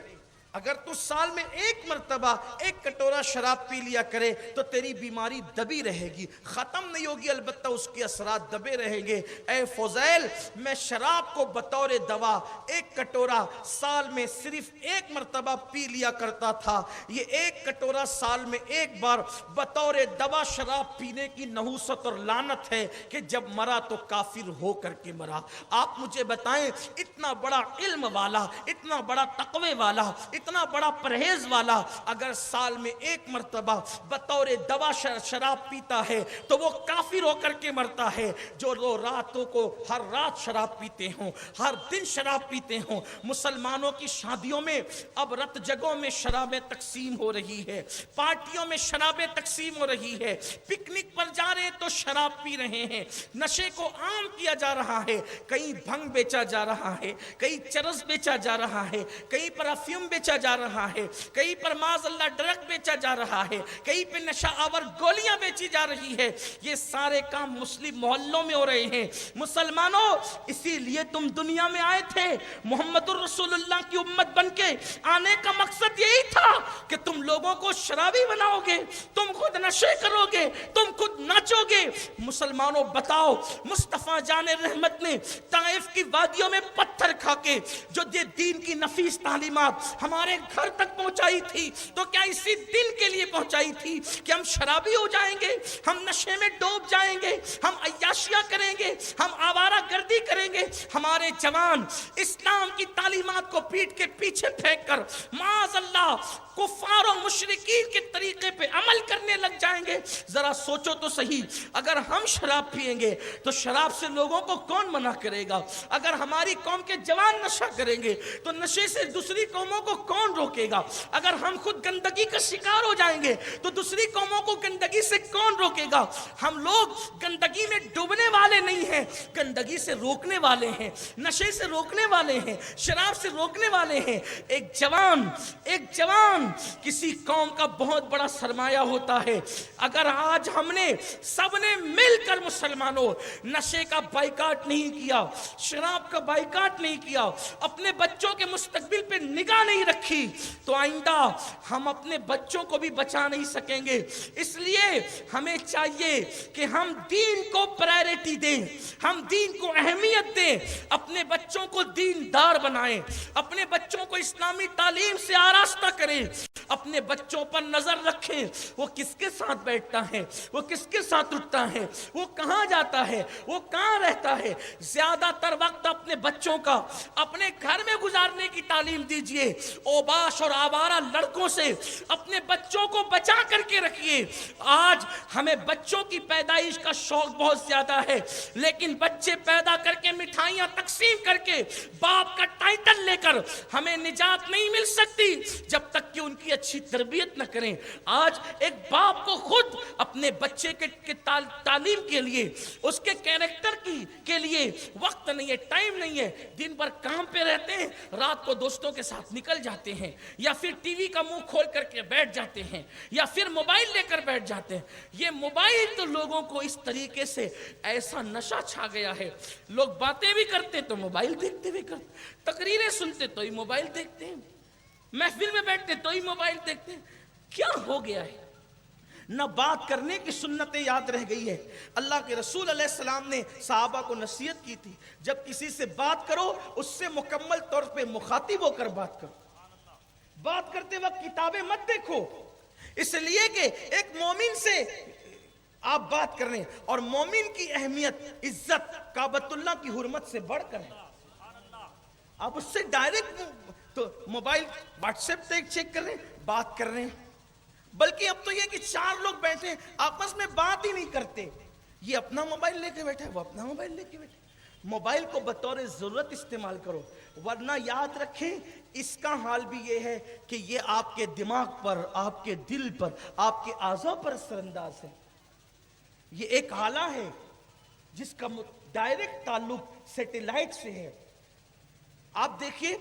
اگر تو سال میں 1 مرتبہ 1 کٹورا شراب پی لیا کرے تو تیری بیماری دبی رہے گی، ختم نہیں ہوگی، البتہ اس کے اثرات دبے رہیں گے. اے فضیل، میں شراب کو بطور دوا 1 کٹورا سال میں صرف 1 مرتبہ پی لیا کرتا تھا. یہ 1 کٹورا سال میں 1 بار بطور دوا شراب پینے کی نحوست اور لعنت ہے کہ جب مرا تو کافر ہو کر کے مرا. آپ مجھے بتائیں، اتنا بڑا علم والا، اتنا بڑا تقوی والا، اتنا بڑا پرہیز والا اگر سال میں 1 مرتبہ بطور دوا شراب پیتا ہے تو وہ کافر ہو کر کے مرتا ہے. جو لوگ راتوں کو ہر رات شراب پیتے ہوں، ہر دن شراب پیتے ہوں. مسلمانوں کی شادیوں میں اب رت جگہوں میں شرابیں تقسیم ہو رہی ہے، پارٹیوں میں شرابیں تقسیم ہو رہی ہے، پکنک پر جا رہے ہیں تو شراب پی رہے ہیں، نشے کو عام کیا جا رہا ہے. کہیں بھنگ بیچا جا رہا ہے، کہیں چرس بیچا جا رہا ہے، کہیں پر افیون بیچا جا رہا ہے، کہیں پر معاذ اللہ ڈرگ بیچا جا رہا ہے، کہیں پہ نشہ آور گولیاں بیچی جا رہی ہے. یہ سارے کام مسلم محلوں میں ہو رہے ہیں. مسلمانوں، اسی لیے تم دنیا میں آئے تھے. محمد الرسول اللہ کی امت بن کے آنے کا مقصد یہی تھا کہ تم لوگوں کو شرابی بناؤ گے، تم خود نشے کرو گے، تم خود ناچو گے. مسلمانوں بتاؤ، مصطفیٰ جان رحمت نے طائف کی وادیوں میں پتھر کھا کے جو دین کی نفیس تعلیمات ہمارے گھر تک پہنچائی تھی تو کیا اسی دن کے لیے پہنچائی تھی کہ ہم شرابی ہو جائیں گے، ہم نشے میں ڈوب جائیں گے، ہم عیاشیاں کریں گے، ہم آوارہ گردی کریں گے؟ ہمارے جوان اسلام کی تعلیمات کو پیٹ کے پیچھے پھینک کر معاذ اللہ کفار و مشرکین کے طریقے پہ عمل کرنے لگ جائیں گے. ذرا سوچو تو صحیح، اگر ہم شراب پیئیں گے تو شراب سے لوگوں کو کون منع کرے گا؟ اگر ہماری قوم کے جوان نشہ کریں گے تو نشے سے دوسری قوموں کو کون روکے گا؟ اگر ہم خود گندگی کا شکار ہو جائیں گے تو دوسری قوموں کو گندگی سے کون روکے گا؟ ہم لوگ گندگی میں ڈوبنے والے نہیں ہیں، گندگی سے روکنے والے ہیں، نشے سے روکنے والے ہیں، شراب سے روکنے والے ہیں. ایک جوان کسی قوم کا بہت بڑا سرمایہ ہوتا ہے. اگر آج ہم نے سب نے مل کر مسلمانوں نشے کا بائیکاٹ نہیں کیا، شراب کا بائیکاٹ نہیں کیا، اپنے بچوں کے مستقبل پہ نگاہ نہیں رکھی تو آئندہ ہم اپنے بچوں کو بھی بچا نہیں سکیں گے. اس لیے ہمیں چاہیے کہ ہم دین کو پرائرٹی دیں، ہم دین کو اہمیت دیں، اپنے بچوں کو دیندار بنائیں، اپنے بچوں کو اسلامی تعلیم سے آراستہ کریں، اپنے بچوں پر نظر رکھیں. وہ کس کے ساتھ بیٹھتا ہے، وہ کس کے ساتھ اٹھتا ہے، وہ کہاں جاتا ہے، وہ کہاں رہتا ہے. زیادہ تر وقت اپنے بچوں کا اپنے گھر میں گزارنے کی تعلیم دیجئے. اوباش اور آوارہ لڑکوں سے اپنے بچوں کو بچا کر کے رکھیے. آج ہمیں بچوں کی پیدائش کا شوق بہت زیادہ ہے، لیکن بچے پیدا کر کے مٹھائیاں تقسیم کر کے باپ کا ٹائٹل لے کر ہمیں نجات نہیں مل سکتی جب تک کہ ان کی اچھی تربیت نہ کریں. آج ایک باپ کو خود اپنے بچے کے تعلیم کے لیے، اس کے کیریکٹر کے لیے وقت نہیں ہے، ٹائم نہیں ہے. دن بھر کام پہ رہتے ہیں، رات کو دوستوں کے ساتھ نکل جاتے ہیں، یا پھر ٹی وی کا منہ کھول کر کے بیٹھ جاتے ہیں، یا پھر موبائل لے کر بیٹھ جاتے ہیں. یہ موبائل تو لوگوں کو اس طریقے سے ایسا نشہ چھا گیا ہے، لوگ باتیں بھی کرتے تو موبائل دیکھتے ہوئے کرتے، تقریریں سنتے تو ہی موبائل دیکھتے ہیں، محفل میں بیٹھتے تو ہی موبائل دیکھتے ہیں. کیا ہو گیا ہے؟ نہ بات کرنے کی سنتیں یاد رہ گئی ہے. اللہ کے رسول علیہ السلام نے صحابہ کو نصیحت کی تھی، جب کسی سے بات کرو اس سے مکمل طور پہ مخاطب ہو کر بات کرو، بات کرتے وقت کتابیں مت دیکھو، اس لیے کہ ایک مومن سے آپ بات کر رہے ہیں، اور مومن کی اہمیت، عزت کعبۃ اللہ کی حرمت سے بڑھ کر ہے. آپ اس سے ڈائریکٹ تو موبائل واٹس ایپ پہ چیک کر رہے ہیں، بات کر رہے ہیں، بلکہ اب تو یہ کہ 4 لوگ بیٹھے آپس میں بات ہی نہیں کرتے، یہ اپنا موبائل لے کے بیٹھا ہے، وہ اپنا موبائل لے کے بیٹھا ہے۔ موبائل کو بطور ضرورت استعمال کرو، ورنہ یاد رکھیں اس کا حال بھی یہ ہے کہ یہ آپ کے دماغ پر، آپ کے دل پر، آپ کے اعضاء پر اثر انداز ہے۔ یہ ایک آلہ ہے جس کا ڈائریکٹ تعلق سیٹلائٹ سے ہے۔ آپ دیکھیے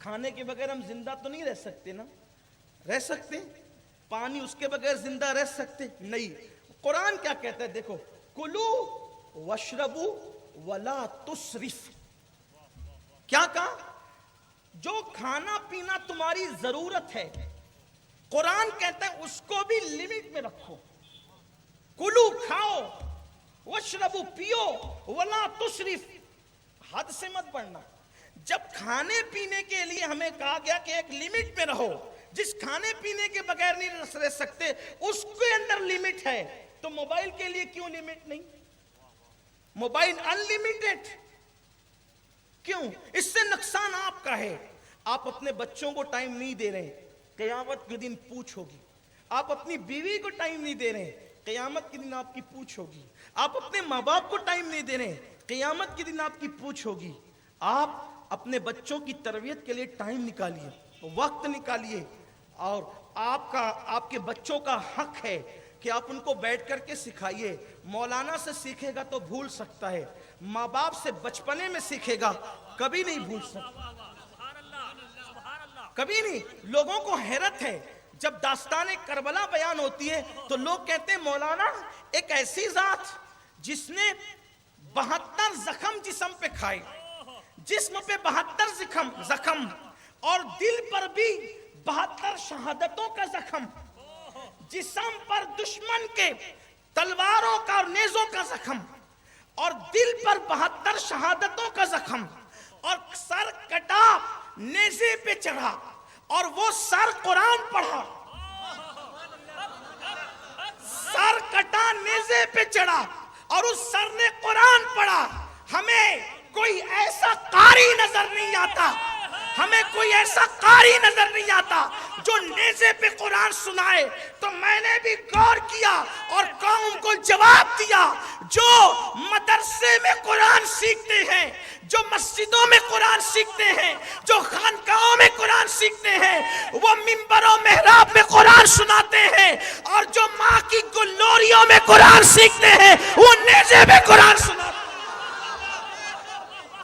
کھانے کے بغیر ہم زندہ تو نہیں رہ سکتے نا، رہ سکتے؟ پانی اس کے بغیر زندہ رہ سکتے نہیں۔ قرآن کیا کہتا ہے دیکھو، کلو واشربو ولا تسرف۔ کیا کہا؟ جو کھانا پینا تمہاری ضرورت ہے، قرآن کہتا ہے اس کو بھی لمٹ میں رکھو۔ کلو کھاؤ، واشربو پیو، ولا تسرف، حد سے مت بڑھنا۔ جب کھانے پینے کے لیے ہمیں کہا گیا کہ ایک لمٹ میں رہو، جس کھانے پینے کے بغیر نہیں رہ سکتے اس کے اندر لمٹ ہے، تو موبائل کے لیے کیوں لمٹ نہیں؟ موبائل انلیمیٹڈ کیوں؟ اس سے نقصان آپ کا ہے۔ آپ اپنے بچوں کو ٹائم نہیں دے رہے، قیامت کے دن پوچھ ہوگی۔ آپ اپنی بیوی کو ٹائم نہیں دے رہے، قیامت کے دن آپ کی پوچھ ہوگی۔ آپ اپنے ماں باپ کو ٹائم نہیں دے رہے، قیامت کے دن آپ کی پوچھ ہوگی۔ آپ اپنے بچوں کی تربیت کے لیے ٹائم نکالیے، وقت نکالیے، اور آپ کے بچوں کا حق ہے کہ آپ ان کو بیٹھ کر کے سکھائیے۔ مولانا سے سیکھے گا تو بھول سکتا ہے، ماں باپ سے بچپنے میں سیکھے گا کبھی نہیں بھول سکتا، کبھی نہیں۔ لوگوں کو حیرت ہے جب داستان کربلا بیان ہوتی ہے تو لوگ کہتے ہیں مولانا ایک ایسی ذات جس نے 72 زخم جسم پہ کھائے، جسم پہ 72 زخم، اور دل پر بھی 72 شہادتوں کا زخم، جسم پر دشمن کے تلواروں کا اور نیزوں کا زخم، اور دل پر 72 شہادتوں کا زخم، اور سر کٹا نیزے پہ چڑھا، اور وہ سر قرآن پڑھا، سر کٹا نیزے پہ چڑھا اور اس سر نے قرآن پڑھا۔ ہمیں کوئی ایسا قاری نظر نہیں آتا، ہمیں کوئی ایسا قاری نظر نہیں آتا جو نیزے پہ قرآن سنائے۔ تو میں نے بھی غور کیا اور قوم کو جواب دیا، جو مدرسے میں قرآن سیکھتے ہیں، جو مسجدوں میں قرآن سیکھتے ہیں، جو خانقاہوں میں قرآن سیکھتے ہیں، وہ منبر و محراب میں قرآن سناتے ہیں، اور جو ماں کی گلوریوں میں قرآن سیکھتے ہیں وہ نیزے میں قرآن سناتے ہیں۔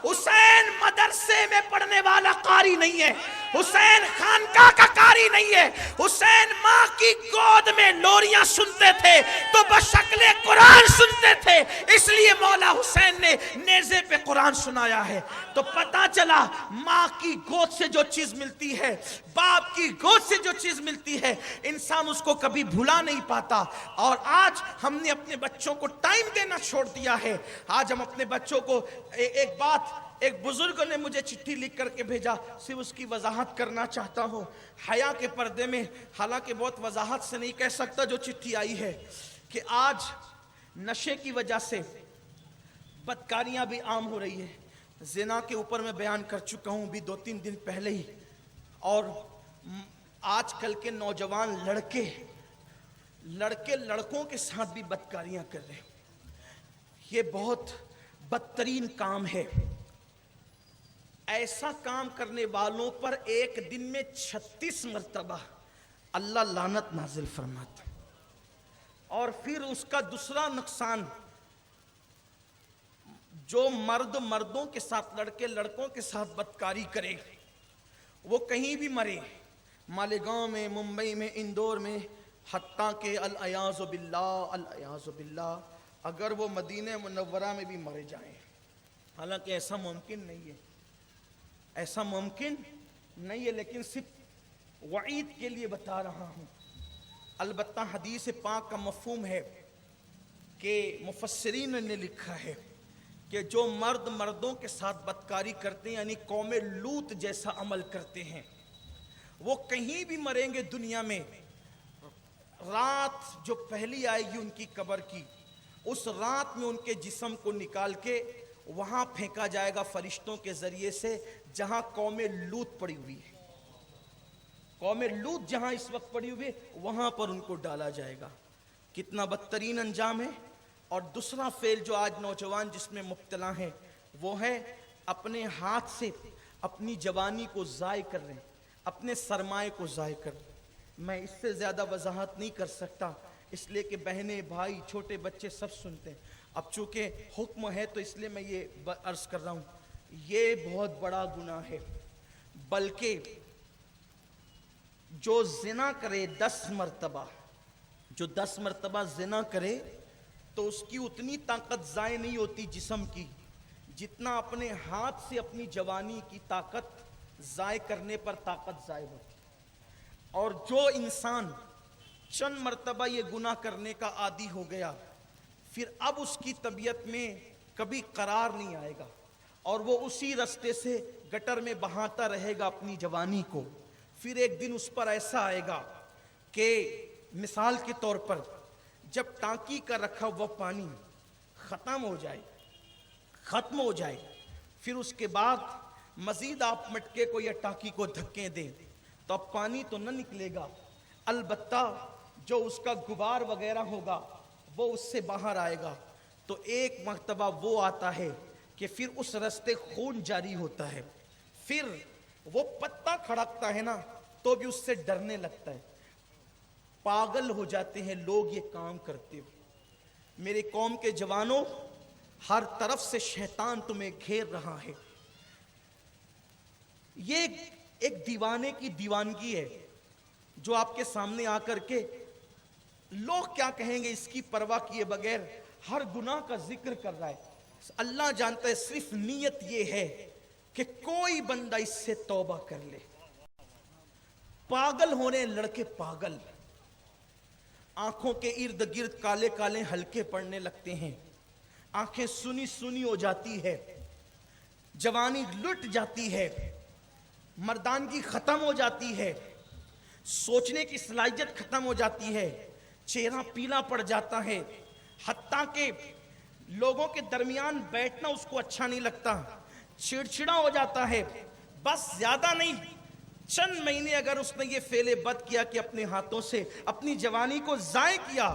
حسین مدرسے میں پڑھنے والا قاری نہیں ہے، حسین خانقاہ کا قاری نہیں ہے، حسین ماں کی گود میں لوریاں سنتے تھے تو بشکل قرآن سنتے تھے، اس لیے مولا حسین نے نیزے پہ قرآن سنایا ہے۔ تو پتہ چلا ماں کی گود سے جو چیز ملتی ہے، باپ کی گود سے جو چیز ملتی ہے، انسان اس کو کبھی بھلا نہیں پاتا۔ اور آج ہم نے اپنے بچوں کو ٹائم دینا چھوڑ دیا ہے۔ آج ہم اپنے بچوں کو ایک بزرگ نے مجھے چٹھی لکھ کر کے بھیجا، صرف اس کی وضاحت کرنا چاہتا ہوں حیا کے پردے میں، حالانکہ بہت وضاحت سے نہیں کہہ سکتا جو چٹھی آئی ہے، کہ آج نشے کی وجہ سے بدکاریاں بھی عام ہو رہی ہیں۔ زنا کے اوپر میں بیان کر چکا ہوں بھی 2-3 دن پہلے ہی، اور آج کل کے نوجوان لڑکے لڑکوں کے ساتھ بھی بدکاریاں کر رہے ہیں۔ یہ بہت بدترین کام ہے۔ ایسا کام کرنے والوں پر ایک دن میں 36 مرتبہ اللہ لعنت نازل فرماتا ہے۔ اور پھر اس کا دوسرا نقصان، جو مردوں کے ساتھ، لڑکوں کے ساتھ بدکاری کرے، وہ کہیں بھی مرے، مالیگاؤں میں، ممبئی میں، اندور میں، حتیٰ کہ العیاذ باللہ اگر وہ مدینہ منورہ میں بھی مرے جائیں، حالانکہ ایسا ممکن نہیں ہے، ایسا ممکن نہیں ہے، لیکن صرف وعید کے لیے بتا رہا ہوں۔ البتہ حدیث پاک کا مفہوم ہے کہ مفسرین نے لکھا ہے کہ جو مردوں کے ساتھ بدکاری کرتے ہیں، یعنی قوم لوط جیسا عمل کرتے ہیں، وہ کہیں بھی مریں گے دنیا میں۔ رات جو پہلی آئے گی ان کی قبر کی، اس رات میں ان کے جسم کو نکال کے وہاں پھینکا جائے گا فرشتوں کے ذریعے سے جہاں قوم لوط پڑی ہوئی ہے۔ قوم لوط جہاں اس وقت پڑی ہوئی وہاں پر ان کو ڈالا جائے گا. کتنا بدترین انجام ہے. اور دوسرا فعل جو آج نوجوان جس میں مبتلا ہیں وہ ہے اپنے ہاتھ سے اپنی جوانی کو ضائع کر رہے ہیں, اپنے سرمایہ کو ضائع کر رہے ہیں. میں اس سے زیادہ وضاحت نہیں کر سکتا اس لیے کہ بہنیں بھائی چھوٹے بچے سب سنتے ہیں. اب چونکہ حکم ہے تو اس لیے میں یہ عرض کر رہا ہوں, یہ بہت بڑا گناہ ہے. بلکہ جو زنا کرے 10 مرتبہ, جو 10 مرتبہ زنا کرے تو اس کی اتنی طاقت ضائع نہیں ہوتی جسم کی جتنا اپنے ہاتھ سے اپنی جوانی کی طاقت ضائع کرنے پر طاقت ضائع ہوتی. اور جو انسان چند مرتبہ یہ گناہ کرنے کا عادی ہو گیا پھر اب اس کی طبیعت میں کبھی قرار نہیں آئے گا اور وہ اسی رستے سے گٹر میں بہاتا رہے گا اپنی جوانی کو. پھر ایک دن اس پر ایسا آئے گا کہ مثال کے طور پر جب ٹانکی کا رکھا ہوا پانی ختم ہو جائے پھر اس کے بعد مزید آپ مٹکے کو یا ٹانکی کو دھکے دیں تو اب پانی تو نہ نکلے گا, البتہ جو اس کا غبار وغیرہ ہوگا وہ اس سے باہر آئے گا. تو ایک مرتبہ وہ آتا ہے کہ پھر اس رستے خون جاری ہوتا ہے, پھر وہ پتا کھڑکتا ہے نا تو بھی اس سے ڈرنے لگتا ہے. پاگل ہو جاتے ہیں لوگ یہ کام کرتے ہو. میرے قوم کے جوانوں, ہر طرف سے شیطان تمہیں گھیر رہا ہے. یہ ایک دیوانے کی دیوانگی ہے جو آپ کے سامنے آ کر کے لوگ کیا کہیں گے اس کی پرواہ کیے بغیر ہر گناہ کا ذکر کر رہا ہے. اللہ جانتا ہے صرف نیت یہ ہے کہ کوئی بندہ اس سے توبہ کر لے. پاگل ہونے لڑکے پاگل, آنکھوں کے ارد گرد کالے کالے ہلکے پڑنے لگتے ہیں, آنکھیں سنی سنی ہو جاتی ہے, جوانی لٹ جاتی ہے, مردانگی ختم ہو جاتی ہے, سوچنے کی صلاحیت ختم ہو جاتی ہے, چہرہ پیلا پڑ جاتا ہے, حتیٰ کہ لوگوں کے درمیان بیٹھنا اس کو اچھا نہیں لگتا, چڑچڑا ہو جاتا ہے. بس زیادہ نہیں, چند مہینے اگر اس نے یہ فعل بد کیا کہ اپنے ہاتھوں سے اپنی جوانی کو ضائع کیا,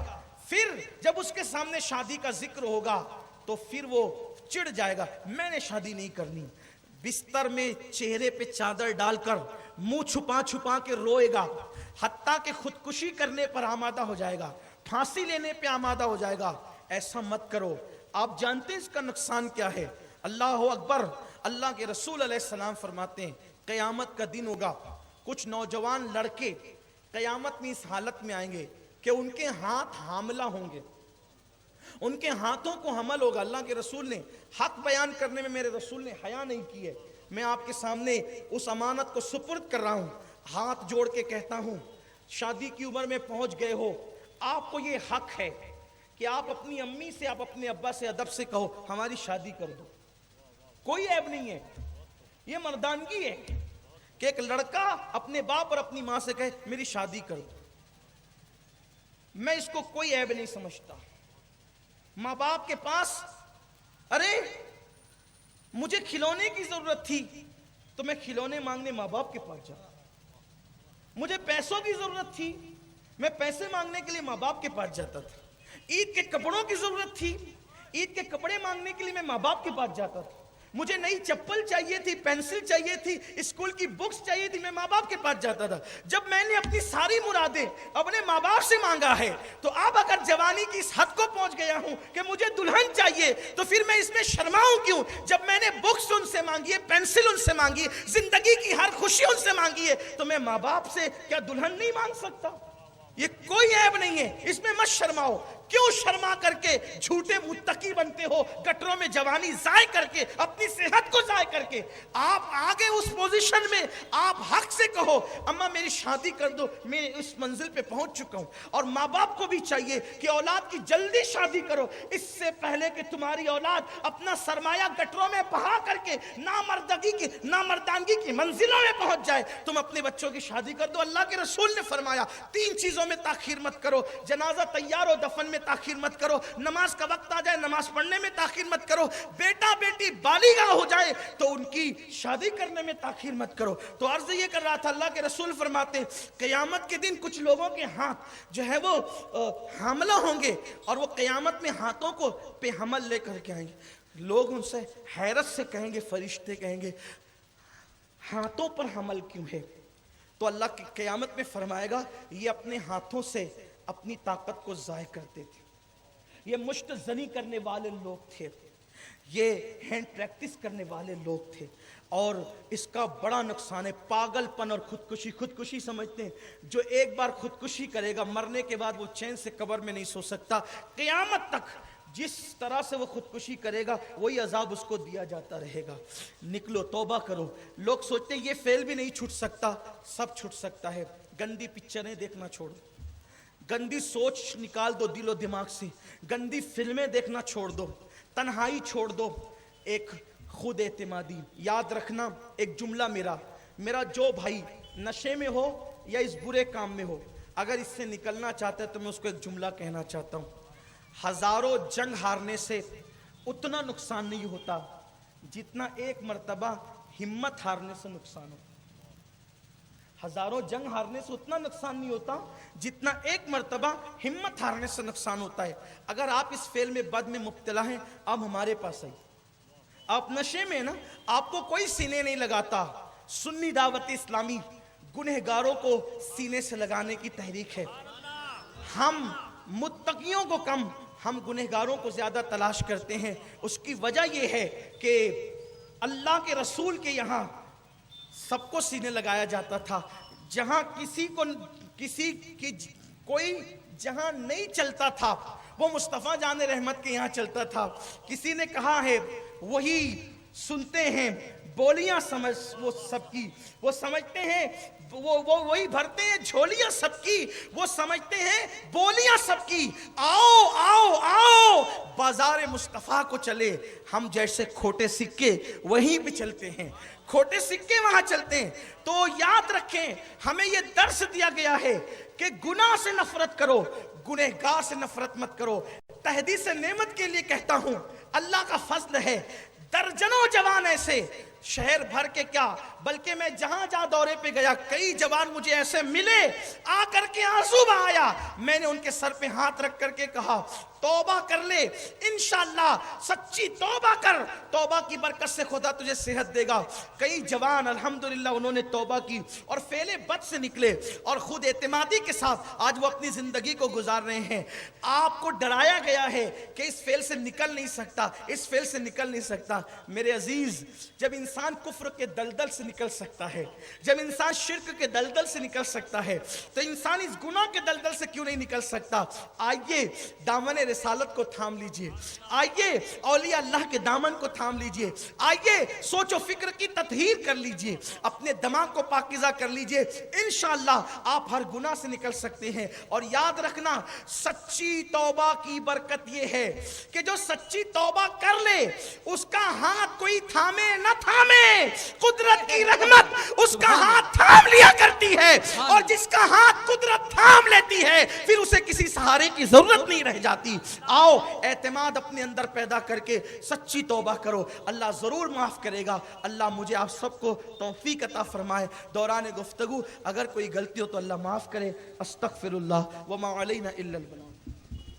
پھر جب اس کے سامنے شادی کا ذکر ہوگا تو پھر وہ چڑ جائے گا, میں نے شادی نہیں کرنی. بستر میں چہرے پہ چادر ڈال کر منہ چھپا چھپا کے روئے گا, حتیٰ کہ خودکشی کرنے پر آمادہ ہو جائے گا, پھانسی لینے پہ آمادہ ہو جائے گا. ایسا مت کرو. آپ جانتے ہیں اس کا نقصان کیا ہے؟ اللہ اکبر. اللہ کے رسول علیہ السلام فرماتے ہیں قیامت کا دن ہوگا, کچھ نوجوان لڑکے قیامت میں اس حالت میں آئیں گے کہ ان کے ہاتھ حاملہ ہوں گے, ان کے ہاتھوں کو حمل ہوگا. اللہ کے رسول نے حق بیان کرنے میں میرے رسول نے حیا نہیں کی ہے. میں آپ کے سامنے اس امانت کو سپرد کر رہا ہوں, ہاتھ جوڑ کے کہتا ہوں شادی کی عمر میں پہنچ گئے ہو, آپ کو یہ حق ہے کہ آپ اپنی امی سے آپ اپنے ابا سے ادب سے کہو ہماری شادی کر دو, کوئی عیب نہیں ہے. یہ مردانگی ہے کہ ایک لڑکا اپنے باپ اور اپنی ماں سے کہے میری شادی کر دو. میں اس کو کوئی عیب نہیں سمجھتا. ماں باپ کے پاس ارے مجھے کھلونے کی ضرورت تھی تو میں کھلونے مانگنے ماں باپ کے پاس جاتا, مجھے پیسوں کی ضرورت تھی میں پیسے مانگنے کے لیے ماں باپ کے پاس جاتا تھا, عید کے کپڑوں کی ضرورت تھی عید کے کپڑے مانگنے کے لیے میں ماں باپ کے پاس جاتا تھا, مجھے نئی چپل چاہیے تھی, پینسل چاہیے تھی, اسکول کی بکس چاہیے تھی, میں ماں باپ کے پاس جاتا تھا. جب میں نے اپنی ساری مرادیں اپنے ماں باپ سے مانگا ہے تو اب اگر جوانی کی اس حد کو پہنچ گیا ہوں کہ مجھے دلہن چاہیے تو پھر میں اس میں شرماؤں کیوں؟ جب میں نے بکس ان سے مانگی ہے, پینسل ان سے مانگی ہے, زندگی کی ہر خوشی ان سے مانگی ہے, تو میں ماں باپ سے کیا دلہن نہیں مانگ سکتا؟ یہ کوئی عیب نہیں ہے, اس میں مت شرماؤ. کیوں شرما کر کے جھوٹے متقی بنتے ہو, گٹروں میں جوانی ضائع کر کے, اپنی صحت کو ضائع کر کے؟ آپ آگے اس پوزیشن میں آپ حق سے کہو اماں میری شادی کر دو, میں اس منزل پہ پہنچ چکا ہوں. اور ماں باپ کو بھی چاہیے کہ اولاد کی جلدی شادی کرو, اس سے پہلے کہ تمہاری اولاد اپنا سرمایہ گٹروں میں بہا کر کے نامردانگی کی منزلوں میں پہنچ جائے. تم اپنے بچوں کی شادی کر دو. اللہ کے رسول نے فرمایا 3 چیزوں میں تاخیر مت کرو, جنازہ تیار ہو دفن میں میں تاخیر مت کرو، نماز کا وقت آ جائے نماز پڑھنے میں تاخیر مت کرو، بیٹا بیٹی بالغ ہو جائے تو ان کی شادی کرنے میں تاخیر مت کرو۔ تو عرض یہ کر رہا تھا، اللہ کے رسول فرماتے قیامت کے دن کچھ لوگوں کے ہاتھ جو ہے وہ حاملہ ہوں گے، اور وہ قیامت میں ہاتھوں کو پہ حمل لے کر کے آئیں گے۔ لوگ ان سے حیرت سے کہیں گے، فرشتے کہیں گے ہاتھوں پر حمل کیوں ہے؟ تو اللہ کی قیامت میں فرمائے گا یہ اپنے ہاتھوں سے اپنی طاقت کو ضائع کرتے تھے، یہ مشت زنی کرنے والے لوگ تھے، یہ ہینڈ پریکٹس کرنے والے لوگ تھے، اور اس کا بڑا نقصان ہے پاگل پن اور خودکشی۔ خودکشی سمجھتے ہیں جو ایک بار خودکشی کرے گا مرنے کے بعد وہ چین سے قبر میں نہیں سو سکتا، قیامت تک جس طرح سے وہ خودکشی کرے گا وہی عذاب اس کو دیا جاتا رہے گا۔ نکلو، توبہ کرو۔ لوگ سوچتے ہیں یہ فیل بھی نہیں چھوٹ سکتا، سب چھوٹ سکتا ہے۔ گندی پکچریں دیکھنا چھوڑ دو، گندی سوچ نکال دو دل و دماغ سے، گندی فلمیں دیکھنا چھوڑ دو، تنہائی چھوڑ دو، ایک خود اعتمادی۔ یاد رکھنا ایک جملہ میرا جو بھائی نشے میں ہو یا اس برے کام میں ہو، اگر اس سے نکلنا چاہتا ہے تو میں اس کو ایک جملہ کہنا چاہتا ہوں، ہزاروں جنگ ہارنے سے اتنا نقصان نہیں ہوتا جتنا ایک مرتبہ ہمت ہارنے سے نقصان ہوتا۔ ہزاروں جنگ ہارنے سے اتنا نقصان نہیں ہوتا جتنا ایک مرتبہ ہمت ہارنے سے نقصان ہوتا ہے۔ اگر آپ اس فعل میں بد میں مبتلا ہیں، آپ ہمارے پاس آئیے۔ آپ نشے میں نا، آپ کو کوئی سینے نہیں لگاتا۔ سنی دعوت اسلامی گنہگاروں کو سینے سے لگانے کی تحریک ہے۔ ہم متقیوں کو کم، ہم گنہگاروں کو زیادہ تلاش کرتے ہیں۔ اس کی وجہ یہ ہے کہ اللہ کے رسول کے یہاں سب کو سینے لگایا جاتا تھا۔ جہاں کسی کی کوئی جہاں نہیں چلتا تھا وہ مصطفیٰ جان رحمت کے یہاں چلتا تھا۔ کسی نے کہا ہے وہی سنتے ہیں بولیاں سمجھ وہ سب کی، وہ سمجھتے ہیں وہ وہی بھرتے ہیں جھولیاں سب کی، وہ سمجھتے ہیں بولیاں سب کی۔ آؤ آؤ آؤ بازار مصطفیٰ کو چلے، ہم جیسے کھوٹے سکے وہیں پہ چلتے ہیں، کھوٹے سکے وہاں چلتے ہیں۔ تو یاد رکھیں ہمیں یہ درس دیا گیا ہے کہ گناہ سے نفرت کرو، گنہگار سے نفرت مت کرو۔ تحدیث نعمت کے لیے کہتا ہوں اللہ کا فضل ہے، درجنوں جوان ایسے شہر بھر کے کیا بلکہ میں جہاں دورے پہ گیا کئی جوان مجھے ایسے ملے، آ کر کے آنسو بہایا، میں نے ان کے سر پہ ہاتھ رکھ کر کے کہا توبہ کر لے، انشاءاللہ سچی توبہ کر، توبہ کی برکت سے خدا تجھے صحت دے گا۔ کئی جوان الحمدللہ انہوں نے توبہ کی اور فعل بد سے نکلے اور خود اعتمادی کے ساتھ آج وہ اپنی زندگی کو گزار رہے ہیں۔ آپ کو ڈرایا گیا ہے کہ اس فعل سے نکل نہیں سکتا، اس فعل سے نکل نہیں سکتا۔ میرے عزیز، جب انسان کفر کے دلدل سے نکل سکتا ہے، جب انسان شرک کے دلدل سے نکل سکتا ہے، تو انسان اس گناہ کے دلدل سے کیوں نہیں نکل سکتا؟ آئیے دامن رسالت کو تھام لیجئے، آئیے اولیاء اللہ کے دامن کو تھام لیجئے، آئیے سوچ و فکر کی تطہیر کر لیجئے، اپنے دماغ کو پاکیزہ کر لیجئے، انشاءاللہ آپ ہر گناہ سے نکل سکتے ہیں۔ اور یاد رکھنا سچی توبہ کی برکت یہ ہے کہ جو سچی توبہ کر لے اس کا ہاتھ کوئی تھامے نہ تھامے، قدرت کی رحمت اس کا ہاتھ تھام لیا کرتی ہے، اور جس کا ہاتھ قدرت تھام لیتی ہے پھر اسے کسی سہارے کی ضرورت نہیں رہ جاتی۔ آؤ اعتماد اپنے اندر پیدا کر کے سچی توبہ کرو، اللہ ضرور معاف کرے گا۔ اللہ مجھے آپ سب کو توفیق عطا فرمائے۔ دوران گفتگو اگر کوئی غلطی ہو تو اللہ معاف کرے۔ استغفر اللہ وما علینا الا البلاغ۔